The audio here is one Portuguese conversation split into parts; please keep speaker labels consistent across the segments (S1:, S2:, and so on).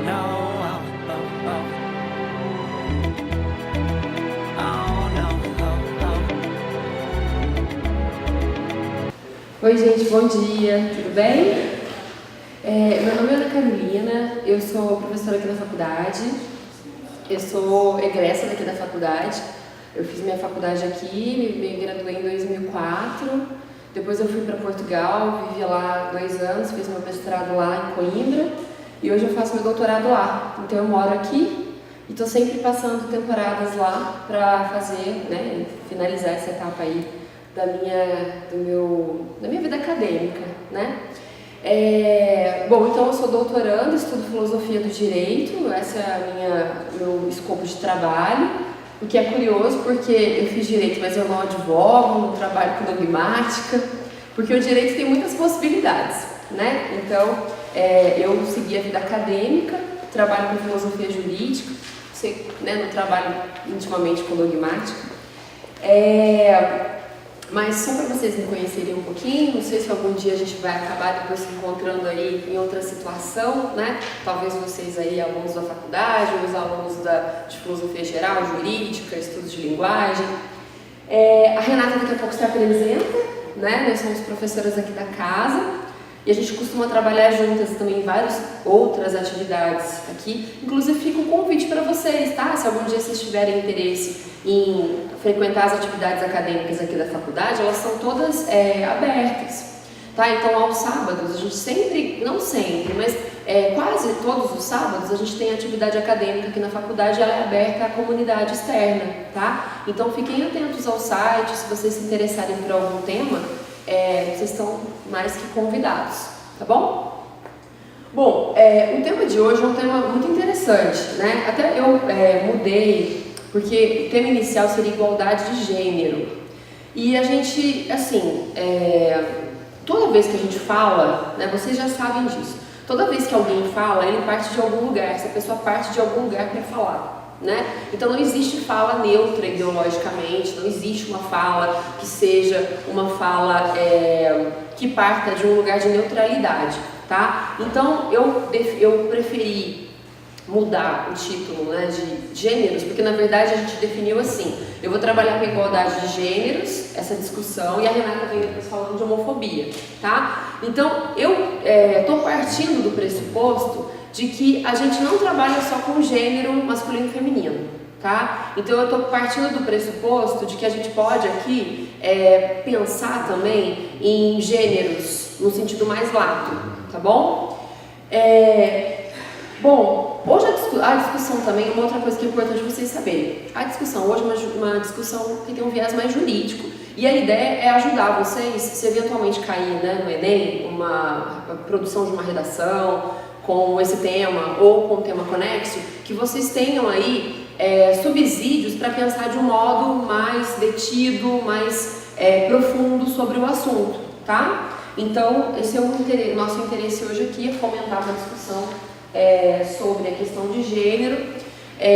S1: no, oh no,
S2: Oi gente, bom dia, tudo bem? Meu nome é Ana Carolina, eu sou professora aqui da faculdade, eu sou egressa daqui da faculdade, eu fiz minha faculdade aqui, me graduei em 2004, depois eu fui para Portugal, vivi lá 2 anos, fiz meu mestrado lá em Coimbra e hoje eu faço meu doutorado lá, então eu moro aqui e estou sempre passando temporadas lá para fazer, né, finalizar essa etapa aí da minha vida acadêmica, né? Bom, então eu sou doutoranda, estudo filosofia do direito, esse é meu escopo de trabalho, o que é curioso porque eu fiz direito, mas eu não advogo, não trabalho com dogmática, porque o direito tem muitas possibilidades, né? Então, eu segui a vida acadêmica, trabalho com filosofia jurídica, não trabalho intimamente com dogmática. Mas só para vocês me conhecerem um pouquinho, não sei se algum dia a gente vai acabar depois se encontrando aí em outra situação, né? Talvez vocês aí, alunos da faculdade, ou os alunos de filosofia geral, jurídica, estudos de linguagem. A Renata daqui a pouco se apresenta, né? Nós somos professoras aqui da casa e a gente costuma trabalhar juntas também em várias outras atividades aqui. Inclusive fica um convite para vocês, tá? Se algum dia vocês tiverem interesse em frequentar as atividades acadêmicas aqui da faculdade, elas são todas abertas, tá? Então aos sábados, a gente sempre, não sempre, mas quase todos os sábados a gente tem atividade acadêmica aqui na faculdade e ela é aberta à comunidade externa, tá? Então fiquem atentos ao site, se vocês se interessarem por algum tema, vocês estão mais que convidados, tá bom? Bom, o tema de hoje é um tema muito interessante, né? Até eu mudei, porque o tema inicial seria igualdade de gênero. E a gente, assim, toda vez que a gente fala, né, vocês já sabem disso, toda vez que alguém fala, ele parte de algum lugar, essa pessoa parte de algum lugar para falar, né? Então não existe fala neutra ideologicamente, não existe uma fala que seja uma fala que parta de um lugar de neutralidade, tá? Então eu preferi mudar o título, né, de gêneros, porque na verdade a gente definiu assim: eu vou trabalhar com a igualdade de gêneros, essa discussão, e a Renata vem depois falando de homofobia, tá? Então eu estou partindo do pressuposto de que a gente não trabalha só com gênero masculino e feminino, tá? Então eu estou partindo do pressuposto de que a gente pode aqui pensar também em gêneros no sentido mais lato, tá bom? Bom, hoje a discussão também, uma outra coisa que é importante vocês saberem, a discussão hoje é uma discussão que tem um viés mais jurídico, e a ideia é ajudar vocês, se eventualmente cair, né, no Enem, a produção de uma redação com esse tema ou com um tema conexo, que vocês tenham aí subsídios para pensar de um modo mais detido, mais profundo sobre o assunto, tá? Então, esse é o nosso interesse hoje aqui, é fomentar uma discussão sobre a questão de gênero,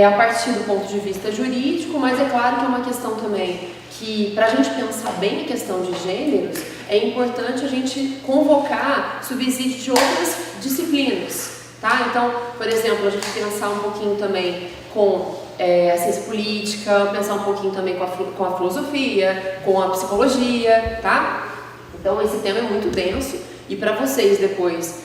S2: a partir do ponto de vista jurídico, mas é claro que é uma questão também que, para a gente pensar bem a questão de gêneros, é importante a gente convocar subsídios de outras disciplinas, tá? Então, por exemplo, a gente pensar um pouquinho também com a ciência política, pensar um pouquinho também com a filosofia, com a psicologia, tá? Então, esse tema é muito denso. E para vocês depois,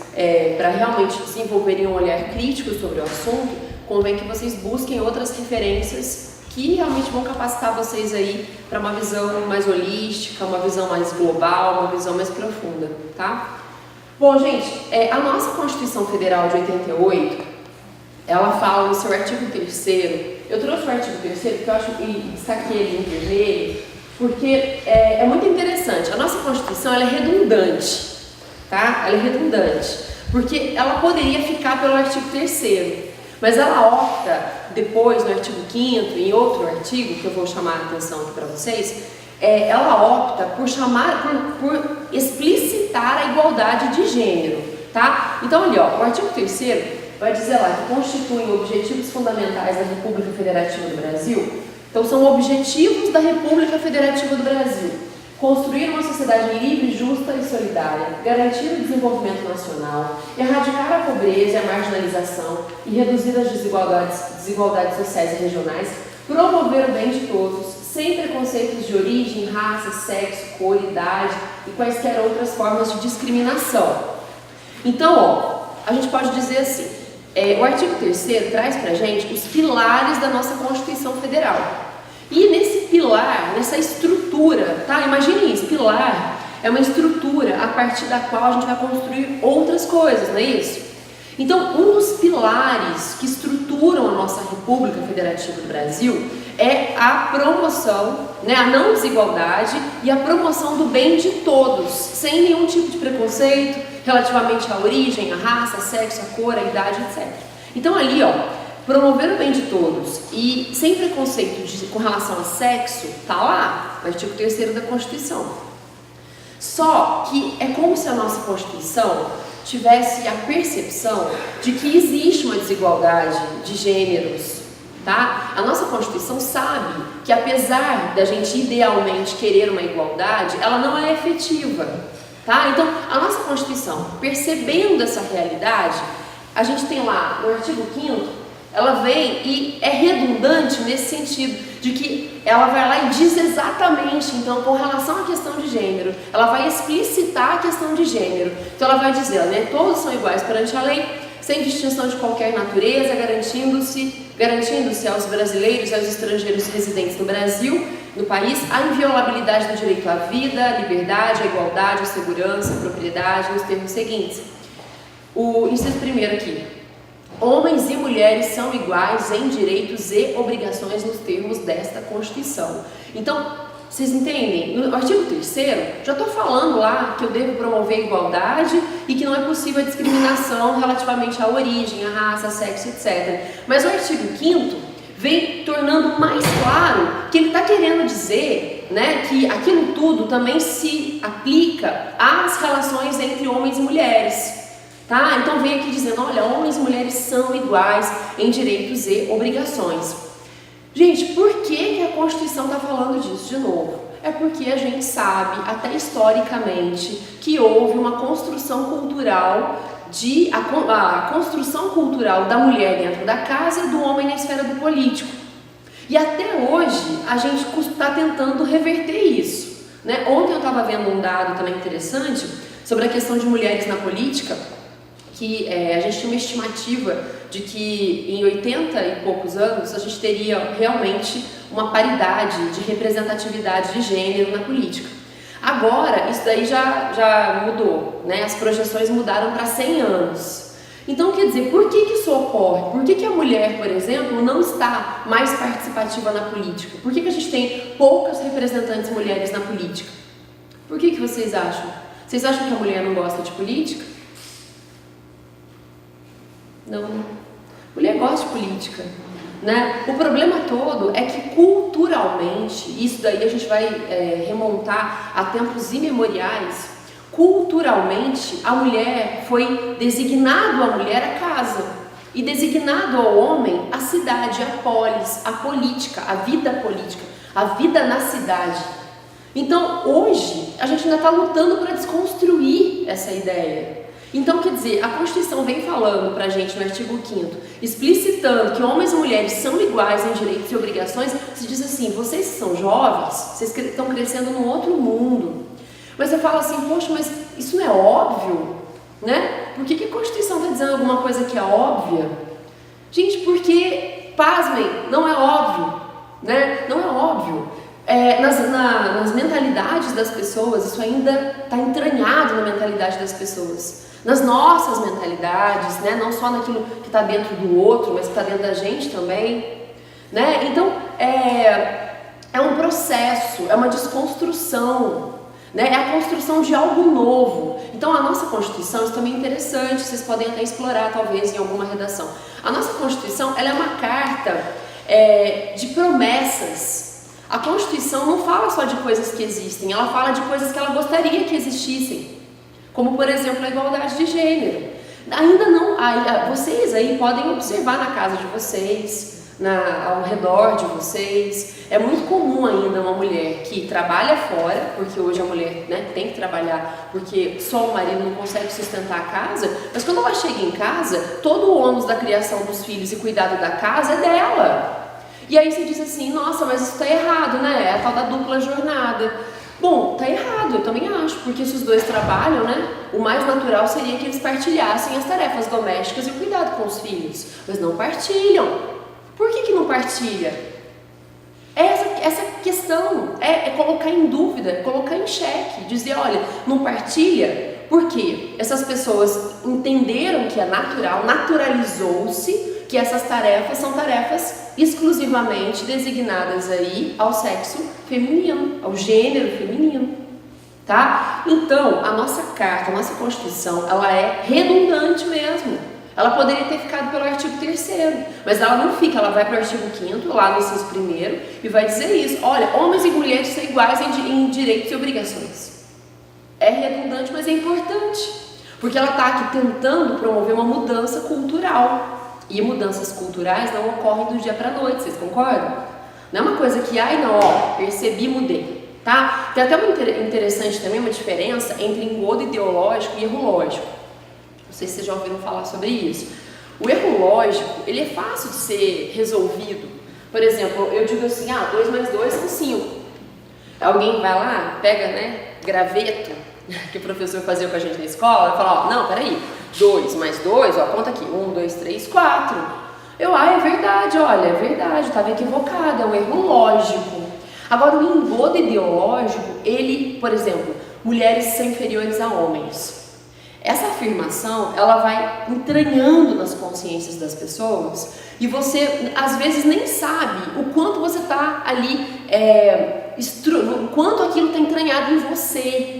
S2: para realmente desenvolverem um olhar crítico sobre o assunto, convém que vocês busquem outras referências que realmente vão capacitar vocês aí para uma visão mais holística, uma visão mais global, uma visão mais profunda, tá? Bom, gente, a nossa Constituição Federal de 88, ela fala no seu artigo 3º, eu trouxe o artigo 3º porque eu acho que destaquei ele em vermelho, porque é muito interessante. A nossa Constituição, ela é redundante. Tá? Ela é redundante, porque ela poderia ficar pelo artigo 3º, mas ela opta depois no artigo 5º, em outro artigo, que eu vou chamar a atenção aqui para vocês, ela opta por explicitar a igualdade de gênero, tá? Então ali, ó, o artigo 3º vai dizer lá que constituem objetivos fundamentais da República Federativa do Brasil. Então são objetivos da República Federativa do Brasil. construir uma sociedade livre, justa e solidária, garantir o desenvolvimento nacional, erradicar a pobreza e a marginalização e reduzir as desigualdades sociais e regionais, promover o bem de todos, sem preconceitos de origem, raça, sexo, cor, idade e quaisquer outras formas de discriminação. Então, ó, a gente pode dizer assim, o artigo 3º traz pra gente os pilares da nossa Constituição Federal. E nesse pilar, nessa estrutura, tá? Imagine isso, pilar é uma estrutura a partir da qual a gente vai construir outras coisas, não é isso? Então, um dos pilares que estruturam a nossa República Federativa do Brasil é a promoção, né, a não desigualdade e a promoção do bem de todos, sem nenhum tipo de preconceito relativamente à origem, à raça, sexo, à cor, à idade, etc. Então ali, ó, promover o bem de todos e sem preconceito com relação a sexo, tá lá, no artigo 3º da Constituição. Só que é como se a nossa Constituição tivesse a percepção de que existe uma desigualdade de gêneros, tá? A nossa Constituição sabe que apesar da gente idealmente querer uma igualdade, ela não é efetiva, tá? Então, a nossa Constituição, percebendo essa realidade, a gente tem lá no artigo 5º, ela vem e é redundante nesse sentido de que ela vai lá e diz exatamente, então, com relação à questão de gênero, ela vai explicitar a questão de gênero. Então ela vai dizer, né, todos são iguais perante a lei, sem distinção de qualquer natureza, garantindo-se aos brasileiros e aos estrangeiros residentes no Brasil, no país, a inviolabilidade do direito à vida, à liberdade, à igualdade, à segurança, à propriedade, nos termos seguintes. O inciso 1º aqui. Homens e mulheres são iguais em direitos e obrigações nos termos desta Constituição. Então, vocês entendem? No artigo 3º, já estou falando lá que eu devo promover a igualdade e que não é possível a discriminação relativamente à origem, à raça, sexo, etc. Mas o artigo 5º vem tornando mais claro que ele está querendo dizer, né, que aquilo tudo também se aplica às relações entre homens e mulheres. Tá? Então vem aqui dizendo, olha, homens e mulheres são iguais em direitos e obrigações. Gente, por que a Constituição está falando disso de novo? É porque a gente sabe, até historicamente, que houve uma construção cultural, a construção cultural da mulher dentro da casa e do homem na esfera do político. E até hoje a gente está tentando reverter isso, né? Ontem eu estava vendo um dado também interessante sobre a questão de mulheres na política, que a gente tinha uma estimativa de que em 80 e poucos anos a gente teria realmente uma paridade de representatividade de gênero na política. Agora, isso daí já mudou, né? As projeções mudaram para 100 anos. Então, quer dizer, por que isso ocorre? Por que a mulher, por exemplo, não está mais participativa na política? Por que a gente tem poucas representantes mulheres na política? Por que vocês acham? Vocês acham que a mulher não gosta de política? Não, mulher gosta de política, né? O problema todo é que culturalmente, isso daí a gente vai remontar a tempos imemoriais, culturalmente a mulher foi designado a mulher a casa e designado ao homem a cidade, a polis, a política, a vida na cidade. Então hoje a gente ainda está lutando para desconstruir essa ideia. Então, quer dizer, a Constituição vem falando pra gente no artigo 5º, explicitando que homens e mulheres são iguais em direitos e obrigações. Se diz assim, vocês que são jovens, vocês estão crescendo num outro mundo. Mas você fala assim, poxa, mas isso não é óbvio, né? Por que a Constituição está dizendo alguma coisa que é óbvia? Gente, porque, pasmem, não é óbvio, né? Não é óbvio. Nas mentalidades das pessoas, isso ainda está entranhado na mentalidade das pessoas. Nas nossas mentalidades, né? Não só naquilo que está dentro do outro, mas que está dentro da gente também, né? Então, é um processo, é uma desconstrução, né? É a construção de algo novo. Então, a nossa Constituição, isso também é interessante, vocês podem até explorar, talvez, em alguma redação. A nossa Constituição, ela é uma carta de promessas. A Constituição não fala só de coisas que existem, ela fala de coisas que ela gostaria que existissem. Como, por exemplo, a igualdade de gênero. Ainda não, vocês aí podem observar na casa de vocês, ao redor de vocês. É muito comum ainda uma mulher que trabalha fora, porque hoje a mulher, né, tem que trabalhar, porque só o marido não consegue sustentar a casa, mas quando ela chega em casa, todo o ônus da criação dos filhos e cuidado da casa é dela. E aí você diz assim, nossa, mas isso tá errado, né? É a tal da dupla jornada. Bom, tá errado, eu também acho, porque se os dois trabalham, né, o mais natural seria que eles partilhassem as tarefas domésticas e o cuidado com os filhos, mas não partilham. Por que não partilha? Essa questão é colocar em dúvida, colocar em xeque, dizer, olha, não partilha, porque essas pessoas entenderam que é natural, naturalizou-se que essas tarefas são tarefas exclusivamente designadas aí ao sexo feminino, ao gênero feminino, tá? Então, a nossa carta, a nossa Constituição, ela é redundante mesmo. Ela poderia ter ficado pelo artigo 3º, mas ela não fica, ela vai para o artigo 5º, lá no inciso 1º, e vai dizer isso, olha, homens e mulheres são iguais em direitos e obrigações. É redundante, mas é importante, porque ela está aqui tentando promover uma mudança cultural. E mudanças culturais não ocorrem do dia para a noite, vocês concordam? Não é uma coisa que, ai não, ó, percebi, mudei, tá? Tem até uma interessante também, uma diferença entre engodo ideológico e erro lógico. Não sei se vocês já ouviram falar sobre isso. O erro lógico, ele é fácil de ser resolvido. Por exemplo, eu digo assim, 2 mais 2 são 5. Alguém vai lá, pega, né, graveto, que o professor fazia com a gente na escola, e fala, ó, não, peraí, 2 mais 2, ó, conta aqui, 1, 2, 3, 4. É verdade, olha, é verdade, estava equivocado, é um erro lógico. Agora, o engodo ideológico, ele, por exemplo, mulheres são inferiores a homens. Essa afirmação, ela vai entranhando nas consciências das pessoas e você, às vezes, nem sabe o quanto você está ali, o quanto aquilo está entranhado em você.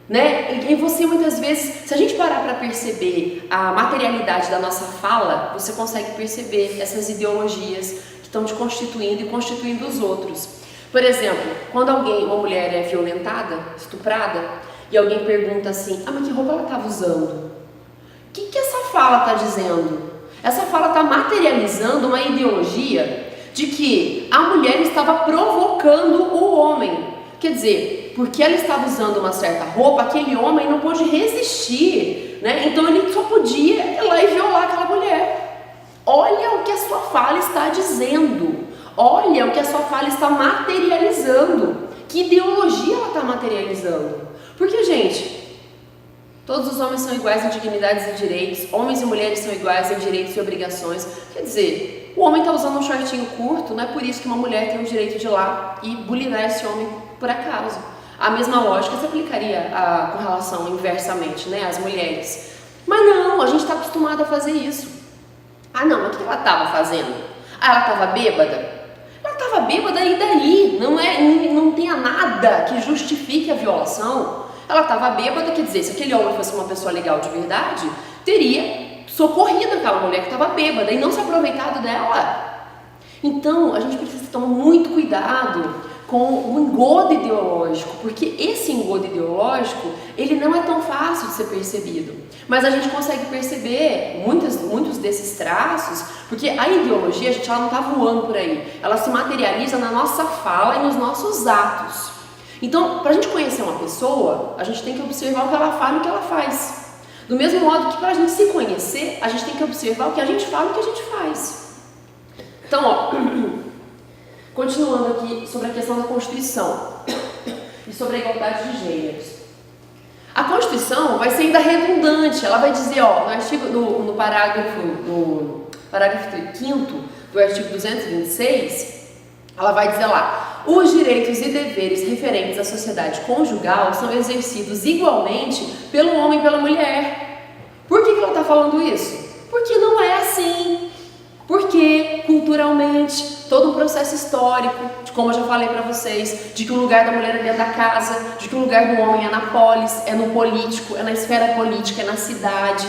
S2: Né? E você muitas vezes, se a gente parar para perceber a materialidade da nossa fala, você consegue perceber essas ideologias que estão te constituindo e constituindo os outros. Por exemplo, quando uma mulher é violentada, estuprada, e alguém pergunta assim, mas que roupa ela estava usando? O que essa fala está dizendo? Essa fala está materializando uma ideologia de que a mulher estava provocando o homem. Quer dizer, porque ela estava usando uma certa roupa, aquele homem não pôde resistir, né? Então ele só podia ir lá e violar aquela mulher. Olha o que a sua fala está dizendo. Olha o que a sua fala está materializando. Que ideologia ela está materializando? Porque, gente, todos os homens são iguais em dignidades e direitos, homens e mulheres são iguais em direitos e obrigações. Quer dizer, o homem está usando um shortinho curto, não é por isso que uma mulher tem o direito de ir lá e bulinar esse homem por acaso. A mesma lógica se aplicaria com relação inversamente, né, às mulheres. Mas não, a gente está acostumado a fazer isso. Não, mas o que ela estava fazendo? Ela estava bêbada? Ela estava bêbada e daí? Não tenha nada que justifique a violação. Ela estava bêbada, quer dizer, se aquele homem fosse uma pessoa legal de verdade, teria socorrido aquela mulher que estava bêbada e não se aproveitado dela. Então, a gente precisa tomar muito cuidado com o engodo ideológico, porque esse engodo ideológico, ele não é tão fácil de ser percebido, mas a gente consegue perceber muitos desses traços, porque a ideologia, ela não está voando por aí, ela se materializa na nossa fala e nos nossos atos. Então, para a gente conhecer uma pessoa, a gente tem que observar o que ela fala e o que ela faz. Do mesmo modo que para a gente se conhecer, a gente tem que observar o que a gente fala e o que a gente faz. Então, ó, continuando aqui sobre a questão da Constituição e sobre a igualdade de gêneros. A Constituição vai ser ainda redundante, ela vai dizer, ó, no parágrafo 5º do artigo 226, ela vai dizer lá, os direitos e deveres referentes à sociedade conjugal são exercidos igualmente pelo homem e pela mulher. Por que ela está falando isso? Porque não é assim. Porque, culturalmente, todo um processo histórico, de como eu já falei para vocês, de que o lugar da mulher é dentro da casa, de que o lugar do homem é na polis, é no político, é na esfera política, é na cidade.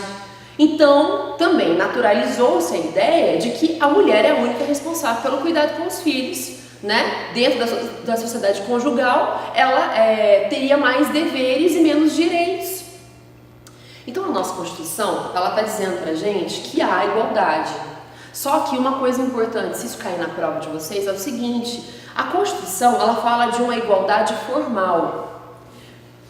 S2: Então, também naturalizou-se a ideia de que a mulher é a única responsável pelo cuidado com os filhos, né? Dentro da sociedade conjugal, ela teria mais deveres e menos direitos. Então, a nossa Constituição, ela está dizendo para a gente que há igualdade. Só que uma coisa importante, se isso cair na prova de vocês, é o seguinte: a Constituição, ela fala de uma igualdade formal.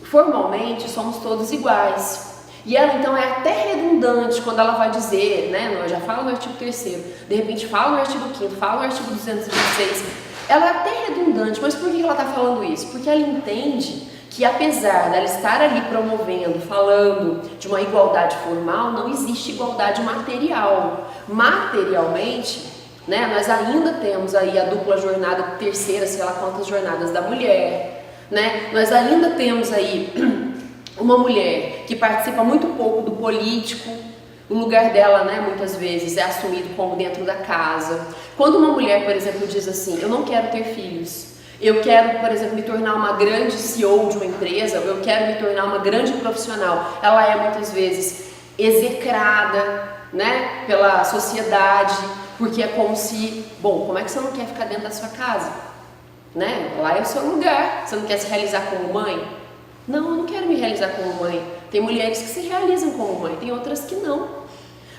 S2: Formalmente, somos todos iguais. E ela, então, é até redundante quando ela vai dizer, né, já fala no artigo 3º, de repente fala no artigo 5º, fala no artigo 226, ela é até redundante, mas por que ela está falando isso? Porque ela entende que, apesar dela estar ali promovendo, falando de uma igualdade formal, não existe igualdade material. Materialmente, né, nós ainda temos aí a dupla jornada, terceira, sei lá quantas jornadas da mulher, né, nós ainda temos aí uma mulher que participa muito pouco do político, o lugar dela, né, muitas vezes é assumido como dentro da casa. Quando uma mulher, por exemplo, diz assim, eu não quero ter filhos, eu quero, por exemplo, me tornar uma grande CEO de uma empresa, eu quero me tornar uma grande profissional, ela é muitas vezes execrada, né, pela sociedade, porque é como se, bom, como é que você não quer ficar dentro da sua casa? Né? Lá é o seu lugar, você não quer se realizar como mãe? Não, eu não quero me realizar como mãe. Tem mulheres que se realizam como mãe, tem outras que não.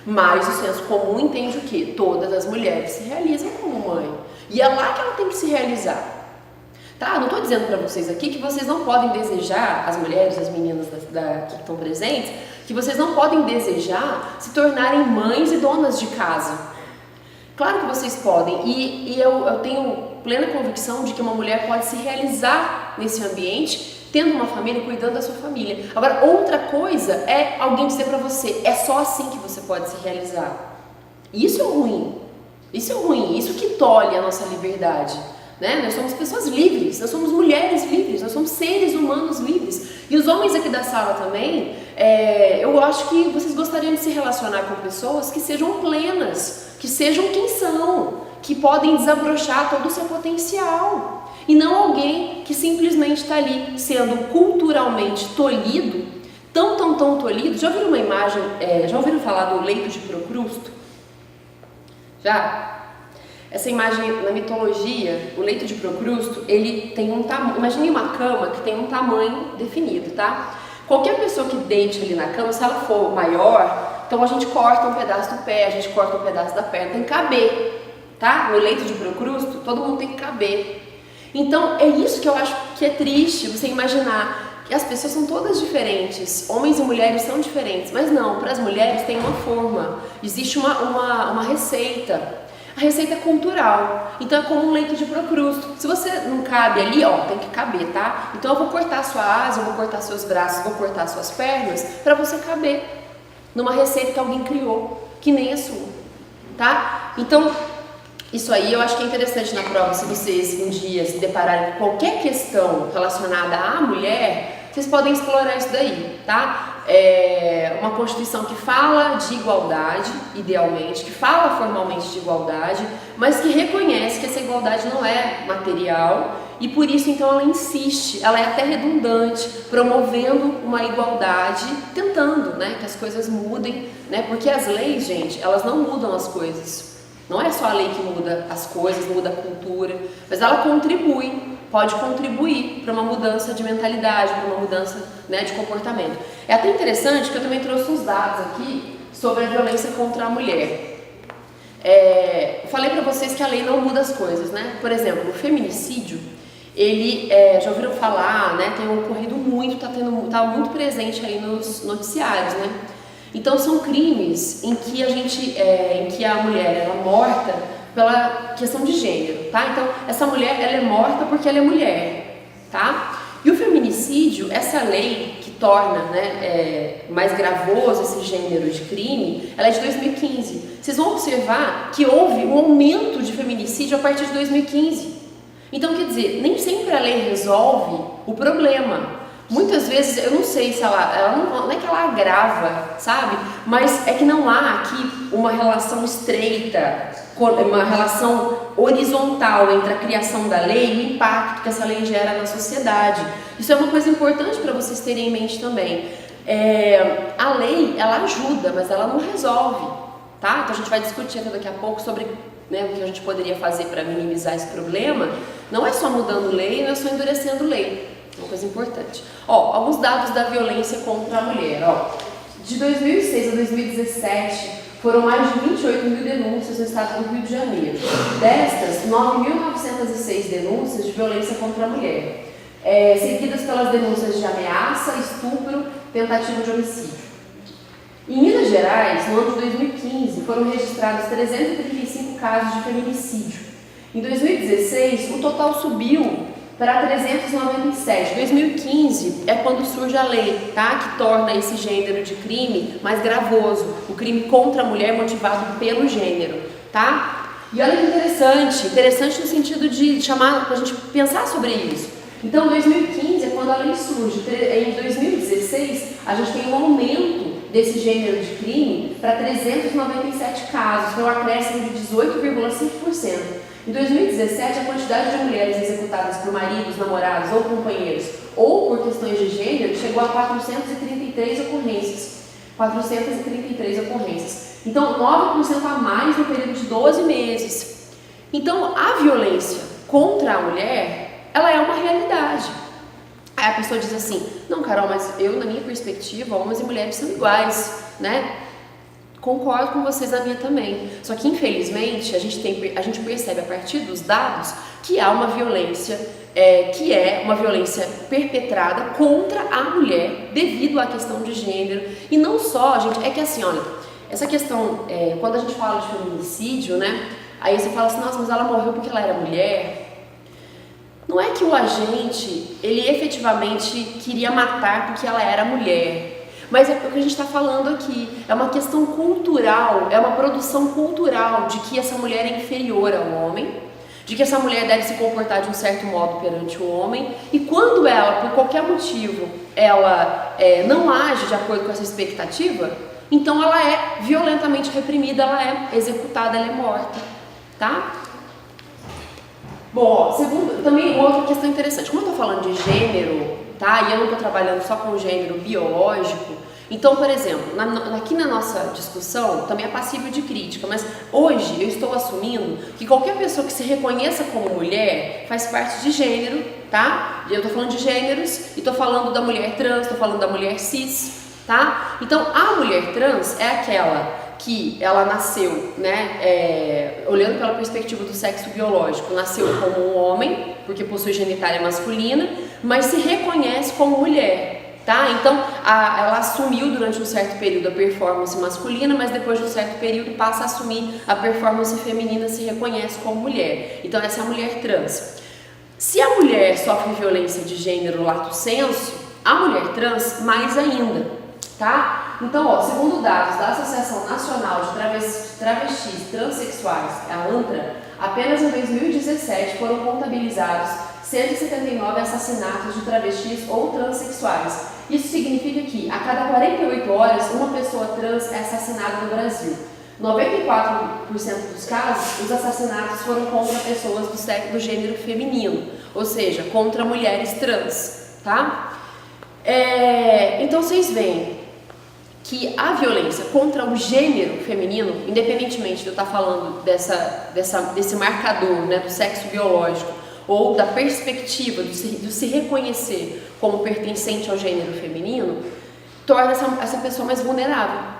S2: Mas o senso comum entende o quê? Todas as mulheres se realizam como mãe. E é lá que ela tem que se realizar. Tá? Não estou dizendo para vocês aqui que vocês não podem desejar, as mulheres, as meninas que estão presentes, que vocês não podem desejar se tornarem mães e donas de casa. Claro que vocês podem, e eu tenho plena convicção de que uma mulher pode se realizar nesse ambiente, tendo uma família, cuidando da sua família. Agora, outra coisa é alguém dizer pra você, é só assim que você pode se realizar. Isso é ruim, isso que tolhe a nossa liberdade, né? Nós somos pessoas livres, nós somos mulheres livres, nós somos seres humanos livres. E os homens aqui da sala também, eu acho que vocês gostariam de se relacionar com pessoas que sejam plenas, que sejam quem são, que podem desabrochar todo o seu potencial. E não alguém que simplesmente está ali sendo culturalmente tolhido, tão tolhido. Já ouviram uma imagem, já ouviram falar do leito de Procrusto? Já? Essa imagem, na mitologia, o leito de Procrusto, ele tem um tamanho, imagine uma cama que tem um tamanho definido, tá? Qualquer pessoa que deite ali na cama, se ela for maior, então a gente corta um pedaço do pé, a gente corta um pedaço da perna, tem que caber, tá? No leito de Procrusto, todo mundo tem que caber. Então, é isso que eu acho que é triste, você imaginar que as pessoas são todas diferentes, homens e mulheres são diferentes, mas não, para as mulheres tem uma forma, existe uma receita, a receita é cultural, então é como um leito de Procrusto, se você não cabe ali, ó, tem que caber, tá? Então eu vou cortar sua asa, eu vou cortar seus braços, vou cortar suas pernas, para você caber numa receita que alguém criou, que nem a sua, tá? Então, isso aí eu acho que é interessante na prova, se vocês um dia se depararem com qualquer questão relacionada à mulher, vocês podem explorar isso daí, tá? É uma Constituição que fala de igualdade, idealmente, que fala formalmente de igualdade, mas que reconhece que essa igualdade não é material e por isso então ela insiste, ela é até redundante, promovendo uma igualdade, tentando, né, que as coisas mudem, né? Porque as leis, gente, elas não mudam as coisas. Não é só a lei que muda as coisas, muda a cultura, mas ela contribui, pode contribuir para uma mudança de mentalidade, para uma mudança, né, de comportamento. É até interessante que eu também trouxe uns dados aqui sobre a violência contra a mulher. Eu falei para vocês que a lei não muda as coisas, né? Por exemplo, o feminicídio, ele, já ouviram falar, né, tem ocorrido muito, tá muito presente aí nos noticiários, né? Então são crimes em que em que a mulher ela é morta pela questão de gênero, tá? Então essa mulher ela é morta porque ela é mulher, tá? E o feminicídio, essa lei que torna, né, mais gravoso esse gênero de crime, ela é de 2015. Vocês vão observar que houve um aumento de feminicídio a partir de 2015. Então quer dizer, nem sempre a lei resolve o problema. Muitas vezes, eu não sei se ela não é que ela agrava, sabe? Mas é que não há aqui uma relação estreita, uma relação horizontal entre a criação da lei e o impacto que essa lei gera na sociedade. Isso é uma coisa importante para vocês terem em mente também. A lei, ela ajuda, mas ela não resolve, tá? Então a gente vai discutir até daqui a pouco sobre, né, o que a gente poderia fazer para minimizar esse problema. Não é só mudando lei, não é só endurecendo lei. Uma coisa importante. Alguns dados da violência contra a mulher. De 2006 a 2017, foram mais de 28 mil denúncias no estado do Rio de Janeiro. Destas, 9.906 denúncias de violência contra a mulher, seguidas pelas denúncias de ameaça, estupro, tentativa de homicídio. Em Minas Gerais, no ano de 2015, foram registrados 335 casos de feminicídio. Em 2016, o total subiu para 397. 2015 é quando surge a lei, tá? Que torna esse gênero de crime mais gravoso, o crime contra a mulher motivado pelo gênero, tá? E olha que interessante no sentido de chamar para a gente pensar sobre isso. Então, 2015 é quando a lei surge. Em 2016, a gente tem um aumento desse gênero de crime para 397 casos, foi um acréscimo de 18,5%. Em 2017, a quantidade de mulheres executadas por maridos, namorados ou companheiros ou por questões de gênero chegou a 433 ocorrências. 433 ocorrências. Então, 9% a mais no período de 12 meses. Então, a violência contra a mulher, ela é uma realidade. Aí a pessoa diz assim, não, Carol, mas eu, na minha perspectiva, homens e mulheres são iguais, né? Concordo com vocês, na minha também. Só que, infelizmente, a gente percebe a partir dos dados que há uma violência, que é uma violência perpetrada contra a mulher devido à questão de gênero. E não só, gente, é que assim, olha, essa questão, quando a gente fala de feminicídio, né? Aí você fala assim, nossa, mas ela morreu porque ela era mulher. Não é que o agente, ele efetivamente queria matar porque ela era mulher. Mas é o que a gente está falando aqui, é uma questão cultural, é uma produção cultural de que essa mulher é inferior ao homem, de que essa mulher deve se comportar de um certo modo perante o homem, e quando ela, por qualquer motivo, ela não age de acordo com essa expectativa, então ela é violentamente reprimida, ela é executada, ela é morta, tá? Bom, segundo, também uma outra questão interessante, como eu estou falando de gênero, tá? E eu não estou trabalhando só com gênero biológico. Então, por exemplo, aqui na nossa discussão também é passível de crítica, mas hoje eu estou assumindo que qualquer pessoa que se reconheça como mulher faz parte de gênero, tá? Eu estou falando de gêneros e estou falando da mulher trans, estou falando da mulher cis, tá? Então, a mulher trans é aquela que ela nasceu, né, olhando pela perspectiva do sexo biológico, nasceu como um homem, porque possui genitália masculina, mas se reconhece como mulher, tá? Então, ela assumiu durante um certo período a performance masculina, mas depois de um certo período passa a assumir a performance feminina, se reconhece como mulher. Então, essa é a mulher trans. Se a mulher sofre violência de gênero lato sensu, a mulher trans mais ainda, tá? Então, ó, segundo dados da Associação Nacional de Travestis Transsexuais, a ANTRA, apenas em 2017 foram contabilizados 179 assassinatos de travestis ou transexuais. Isso significa que a cada 48 horas uma pessoa trans é assassinada no Brasil. 94% dos casos, os assassinatos foram contra pessoas do gênero feminino, ou seja, contra mulheres trans, tá? Então vocês veem que a violência contra o gênero feminino, independentemente de eu estar falando desse marcador, né, do sexo biológico, ou da perspectiva de se reconhecer como pertencente ao gênero feminino, torna essa pessoa mais vulnerável.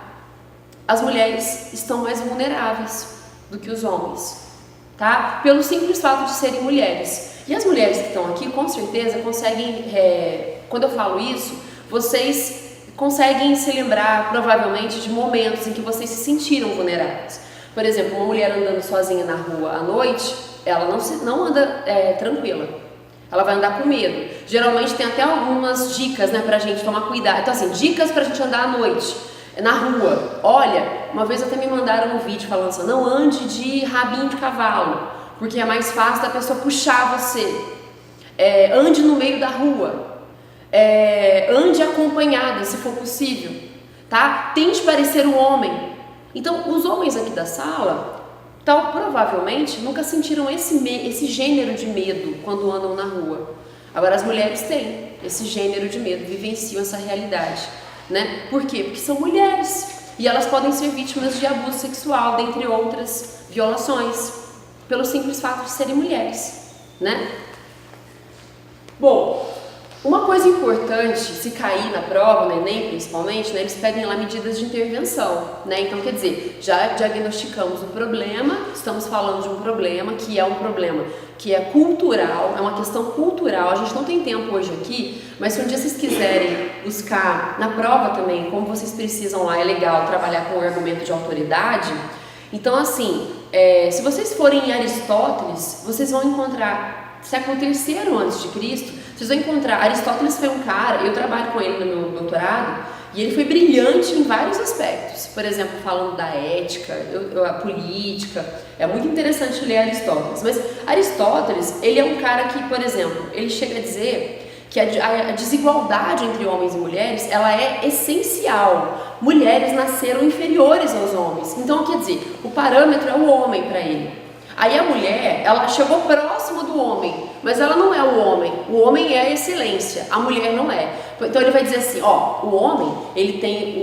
S2: As mulheres estão mais vulneráveis do que os homens, tá? Pelo simples fato de serem mulheres. E as mulheres que estão aqui, com certeza, conseguem, quando eu falo isso, vocês conseguem se lembrar, provavelmente, de momentos em que vocês se sentiram vulneráveis. Por exemplo, uma mulher andando sozinha na rua à noite, ela não anda tranquila, ela vai andar com medo. Geralmente tem até algumas dicas, né, pra gente tomar cuidado. Então assim, dicas pra gente andar à noite, na rua. Olha, uma vez até me mandaram um vídeo falando assim, não ande de rabinho de cavalo, porque é mais fácil da pessoa puxar você. Ande no meio da rua. Ande acompanhada, se for possível, tá? Tente parecer um homem. Então, os homens aqui da sala, provavelmente, nunca sentiram esse gênero de medo quando andam na rua. Agora, as mulheres têm esse gênero de medo, vivenciam essa realidade, né? Por quê? Porque são mulheres e elas podem ser vítimas de abuso sexual, dentre outras violações, pelo simples fato de serem mulheres, né? Bom, Uma coisa importante, se cair na prova, no Enem principalmente, né, eles pedem lá medidas de intervenção, né? Então, quer dizer, já diagnosticamos o problema, estamos falando de um problema que é cultural, é uma questão cultural. A gente não tem tempo hoje aqui, mas se um dia vocês quiserem buscar na prova também, como vocês precisam lá, é legal trabalhar com o argumento de autoridade. Então, assim, se vocês forem em Aristóteles, vocês vão encontrar século III a.C., vocês vão encontrar, Aristóteles foi um cara, eu trabalho com ele no meu doutorado, e ele foi brilhante em vários aspectos. Por exemplo, falando da ética, a política, é muito interessante ler Aristóteles. Mas Aristóteles, ele é um cara que, por exemplo, ele chega a dizer que a desigualdade entre homens e mulheres, ela é essencial. Mulheres nasceram inferiores aos homens. Então, quer dizer, o parâmetro é o homem para ele. Aí a mulher, ela chegou próximo do homem, mas ela não é o homem é a excelência, a mulher não é. Então ele vai dizer assim, ó, o homem, ele tem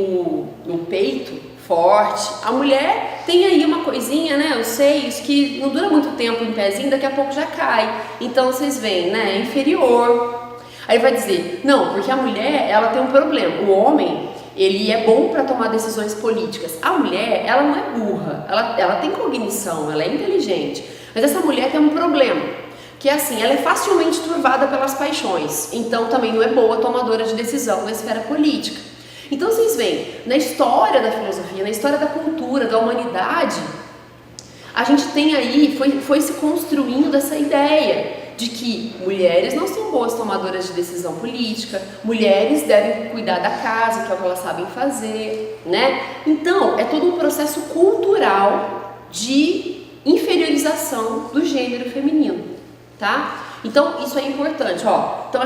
S2: o peito forte, a mulher tem aí uma coisinha, né, os seios, que não dura muito tempo em pezinho, daqui a pouco já cai. Então vocês veem, né, inferior. Aí vai dizer, não, porque a mulher, ela tem um problema, o homem, ele é bom para tomar decisões políticas. A mulher, ela não é burra, ela tem cognição, ela é inteligente. Mas essa mulher tem um problema, que é assim, ela é facilmente turvada pelas paixões. Então também não é boa tomadora de decisão na esfera política. Então vocês veem, na história da filosofia, na história da cultura, da humanidade, a gente tem aí, foi se construindo essa ideia de que mulheres não são boas tomadoras de decisão política, mulheres devem cuidar da casa, que é o que elas sabem fazer, né? Então, é todo um processo cultural de inferiorização do gênero feminino, tá? Então, isso é importante, ó. Então,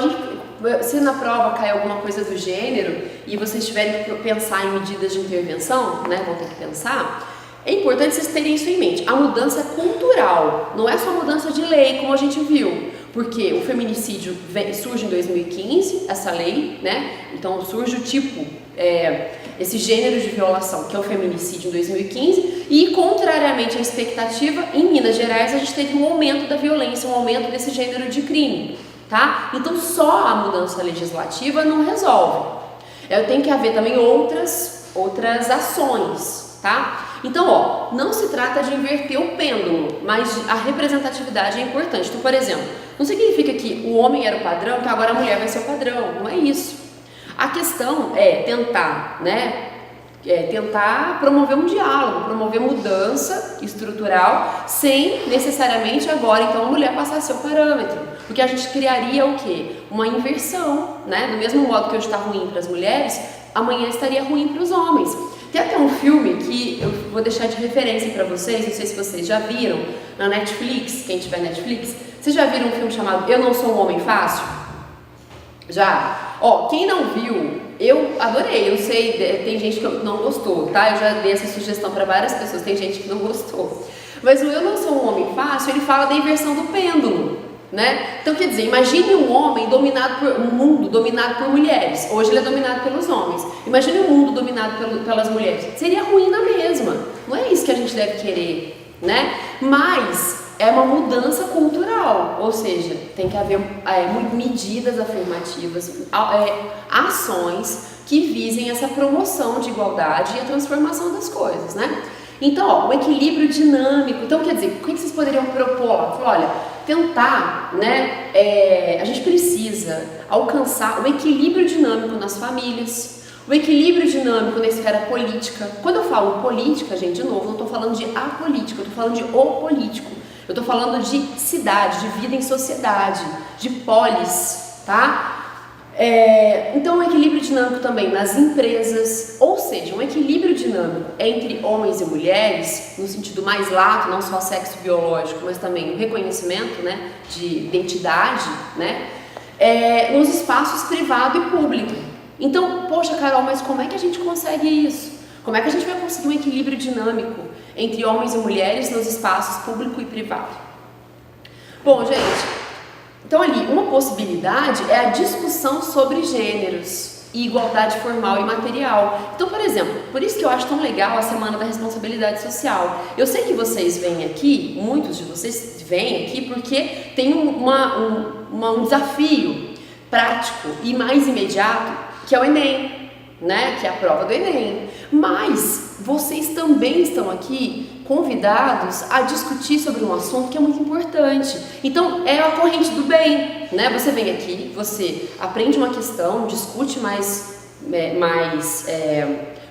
S2: se na prova cai alguma coisa do gênero e vocês tiverem que pensar em medidas de intervenção, né, vão ter que pensar. É importante vocês terem isso em mente. A mudança é cultural, não é só mudança de lei, como a gente viu. Porque o feminicídio surge em 2015, essa lei, né? Então surge o tipo, esse gênero de violação, que é o feminicídio em 2015. E, contrariamente à expectativa, em Minas Gerais a gente teve um aumento da violência, um aumento desse gênero de crime, tá? Então só a mudança legislativa não resolve. Tem que haver também outras ações, tá? Então, ó, não se trata de inverter o pêndulo, mas a representatividade é importante. Então, por exemplo, não significa que o homem era o padrão, que agora a mulher vai ser o padrão, não é isso. A questão é tentar, né, tentar promover um diálogo, promover mudança estrutural, sem necessariamente agora, então, a mulher passar a ser o parâmetro. Porque a gente criaria o quê? Uma inversão, né? Do mesmo modo que hoje está ruim para as mulheres, amanhã estaria ruim para os homens. Tem até um filme que eu vou deixar de referência para vocês, não sei se vocês já viram, na Netflix, quem tiver Netflix. Vocês já viram um filme chamado Eu Não Sou um Homem Fácil? Já? Ó, quem não viu, eu adorei, eu sei, tem gente que não gostou, tá? Eu já dei essa sugestão para várias pessoas, tem gente que não gostou. Mas o Eu Não Sou um Homem Fácil, ele fala da inversão do pêndulo. Né? Então, quer dizer, imagine um homem um mundo dominado por mulheres. Hoje ele é dominado pelos homens. Imagine um mundo dominado pelas mulheres. Seria ruim na mesma. Não é isso que a gente deve querer, né? Mas é uma mudança cultural, ou seja, tem que haver medidas afirmativas, ações que visem essa promoção de igualdade e a transformação das coisas, né? Então, ó, o equilíbrio dinâmico. Então, quer dizer, o que vocês poderiam propor? Olha, tentar, né, a gente precisa alcançar o equilíbrio dinâmico nas famílias, o equilíbrio dinâmico na esfera política. Quando eu falo política, gente, de novo, não estou falando de apolítica, eu estou falando de o político. Eu estou falando de cidade, de vida em sociedade, de polis, tá? Então, um equilíbrio dinâmico também nas empresas, ou seja, um equilíbrio dinâmico entre homens e mulheres, no sentido mais lato, não só sexo biológico, mas também o reconhecimento, né, de identidade, né, nos espaços privado e público. Então, poxa, Carol, mas como é que a gente consegue isso? Como é que a gente vai conseguir um equilíbrio dinâmico entre homens e mulheres nos espaços público e privado? Bom, gente, então ali, uma possibilidade é a discussão sobre gêneros e igualdade formal e material. Então, por exemplo, por isso que eu acho tão legal a Semana da Responsabilidade Social. Eu sei que vocês vêm aqui, muitos de vocês vêm aqui porque tem um desafio, prático e mais imediato, que é o Enem, né? Que é a prova do Enem. Mas vocês também estão aqui convidados a discutir sobre um assunto que é muito importante. Então, é a corrente do bem, né? Você vem aqui, você aprende uma questão, discute mais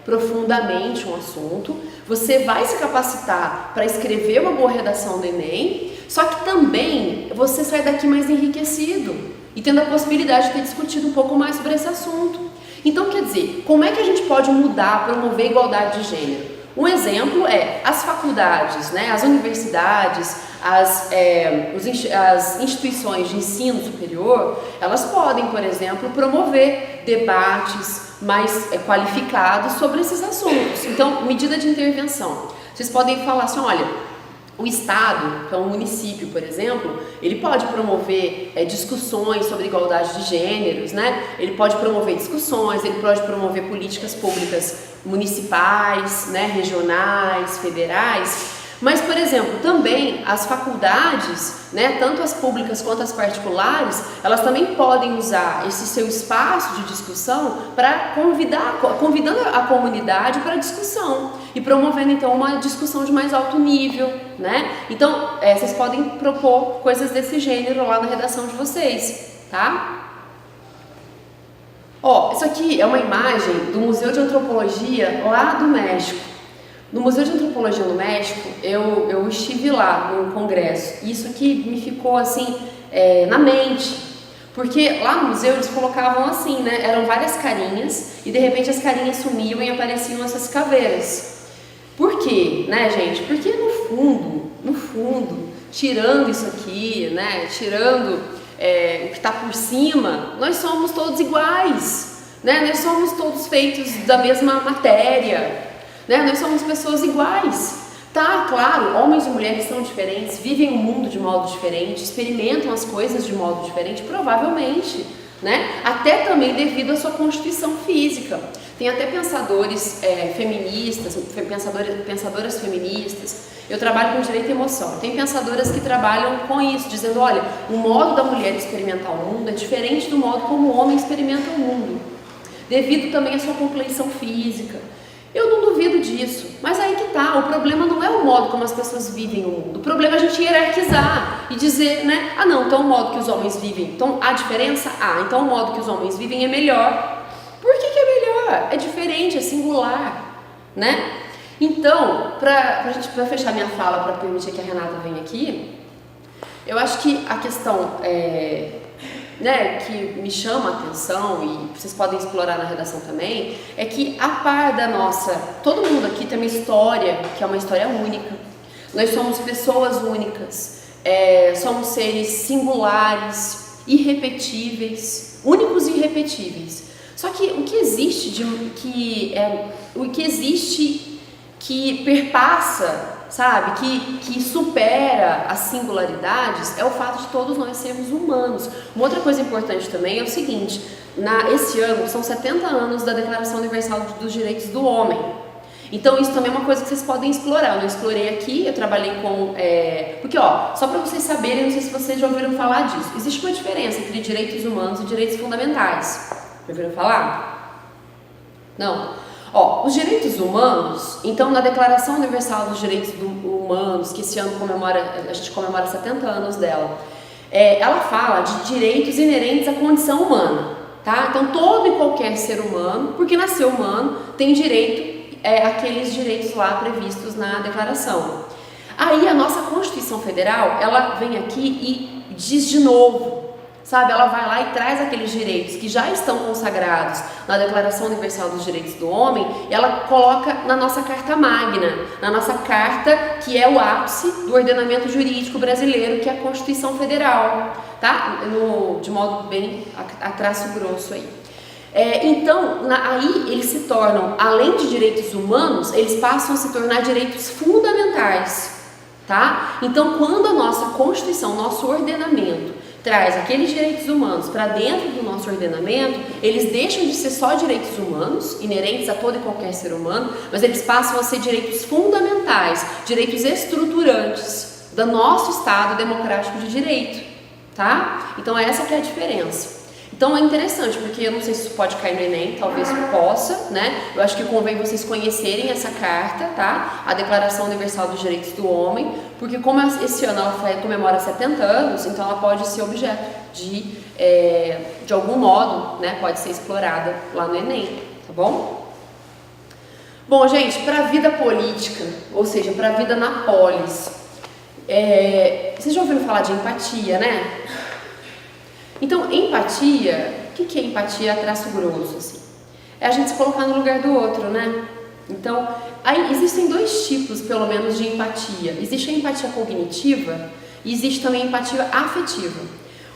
S2: profundamente um assunto, você vai se capacitar para escrever uma boa redação do Enem, só que também você sai daqui mais enriquecido e tendo a possibilidade de ter discutido um pouco mais sobre esse assunto. Então, quer dizer, como é que a gente pode mudar, promover a igualdade de gênero? Um exemplo é as faculdades, né, as universidades, as instituições de ensino superior, elas podem, por exemplo, promover debates mais qualificados sobre esses assuntos. Então, medida de intervenção. Vocês podem falar assim, olha, o Estado, que é um município, por exemplo, ele pode promover discussões sobre igualdade de gêneros, né? Ele pode promover discussões, ele pode promover políticas públicas municipais, né, regionais, federais. Mas, por exemplo, também as faculdades, né, tanto as públicas quanto as particulares, elas também podem usar esse seu espaço de discussão para convidando a comunidade para discussão e promovendo então uma discussão de mais alto nível, né? Então, vocês podem propor coisas desse gênero lá na redação de vocês, tá? Ó, isso aqui é uma imagem do Museu de Antropologia lá do México. No Museu de Antropologia no México, eu estive lá num congresso e isso aqui me ficou assim na mente, porque lá no museu eles colocavam assim, né? Eram várias carinhas e de repente as carinhas sumiam e apareciam essas caveiras. Por quê, né, gente? Porque no fundo, tirando isso aqui, né? Tirando o que está por cima, nós somos todos iguais, né? Nós somos todos feitos da mesma matéria. Né? Nós somos pessoas iguais, tá? Claro, homens e mulheres são diferentes, vivem o mundo de modo diferente, experimentam as coisas de modo diferente, provavelmente, né? Até também devido à sua constituição física. Tem até pensadores feministas, pensadoras feministas. Eu trabalho com direito e emoção. Tem pensadoras que trabalham com isso, dizendo, olha, o modo da mulher experimentar o mundo é diferente do modo como o homem experimenta o mundo, devido também à sua compleição física. Eu não duvido disso, mas aí que tá, o problema não é o modo como as pessoas vivem o mundo, o problema é a gente hierarquizar e dizer, né, ah não, então o modo que os homens vivem, então há diferença? Então o modo que os homens vivem é melhor. Por que é melhor? É diferente, é singular, né? Então, pra fechar minha fala, para permitir que a Renata venha aqui, eu acho que a questão né, que me chama a atenção e vocês podem explorar na redação também, é que a par da nossa, todo mundo aqui tem uma história que é uma história única, nós somos pessoas únicas, somos seres singulares, irrepetíveis, únicos e irrepetíveis. Só que o que existe que perpassa, sabe, que supera as singularidades é o fato de todos nós sermos humanos. Uma outra coisa importante também é o seguinte, esse ano são 70 anos da Declaração Universal dos Direitos do Homem. Então isso também é uma coisa que vocês podem explorar. Eu não explorei aqui, eu trabalhei com... porque só para vocês saberem, não sei se vocês já ouviram falar disso, existe uma diferença entre direitos humanos e direitos fundamentais. Já ouviram falar? Não? Os direitos humanos, então na Declaração Universal dos Direitos Humanos, que esse ano a gente comemora 70 anos dela, ela fala de direitos inerentes à condição humana, tá? Então todo e qualquer ser humano, porque nasceu humano, tem direito àqueles direitos lá previstos na Declaração. Aí a nossa Constituição Federal, ela vem aqui e diz de novo, sabe, ela vai lá e traz aqueles direitos que já estão consagrados na Declaração Universal dos Direitos do Homem, e ela coloca na nossa Carta Magna, na nossa carta, que é o ápice do ordenamento jurídico brasileiro, que é a Constituição Federal, tá? De modo bem a traço grosso aí. Então, aí eles se tornam, além de direitos humanos, eles passam a se tornar direitos fundamentais, tá? Então, quando a nossa Constituição, nosso ordenamento, traz aqueles direitos humanos para dentro do nosso ordenamento, eles deixam de ser só direitos humanos, inerentes a todo e qualquer ser humano, mas eles passam a ser direitos fundamentais, direitos estruturantes do nosso Estado democrático de direito, tá? Então essa que é a diferença. Então é interessante, porque eu não sei se isso pode cair no Enem, talvez possa, né? Eu acho que convém vocês conhecerem essa carta, tá? A Declaração Universal dos Direitos do Homem, porque como esse ano ela comemora 70 anos, então ela pode ser objeto de algum modo, né? Pode ser explorada lá no Enem, tá bom? Bom, gente, para a vida política, ou seja, para a vida na polis, vocês já ouviram falar de empatia, né? Então, empatia, o que é empatia a traço grosso, assim? É a gente se colocar no lugar do outro, né? Então, aí existem dois tipos, pelo menos, de empatia. Existe a empatia cognitiva e existe também a empatia afetiva.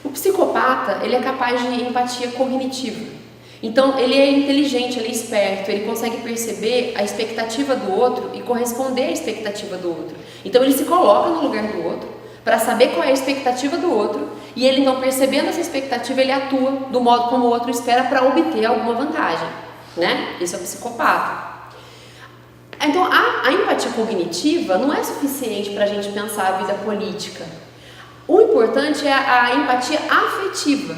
S2: O psicopata, ele é capaz de empatia cognitiva. Então, ele é inteligente, ele é esperto, ele consegue perceber a expectativa do outro e corresponder à expectativa do outro. Então, ele se coloca no lugar do outro para saber qual é a expectativa do outro e ele, então, percebendo essa expectativa, ele atua do modo como o outro espera para obter alguma vantagem, né? Esse é o psicopata. Então, a empatia cognitiva não é suficiente para a gente pensar a vida política. O importante é a empatia afetiva.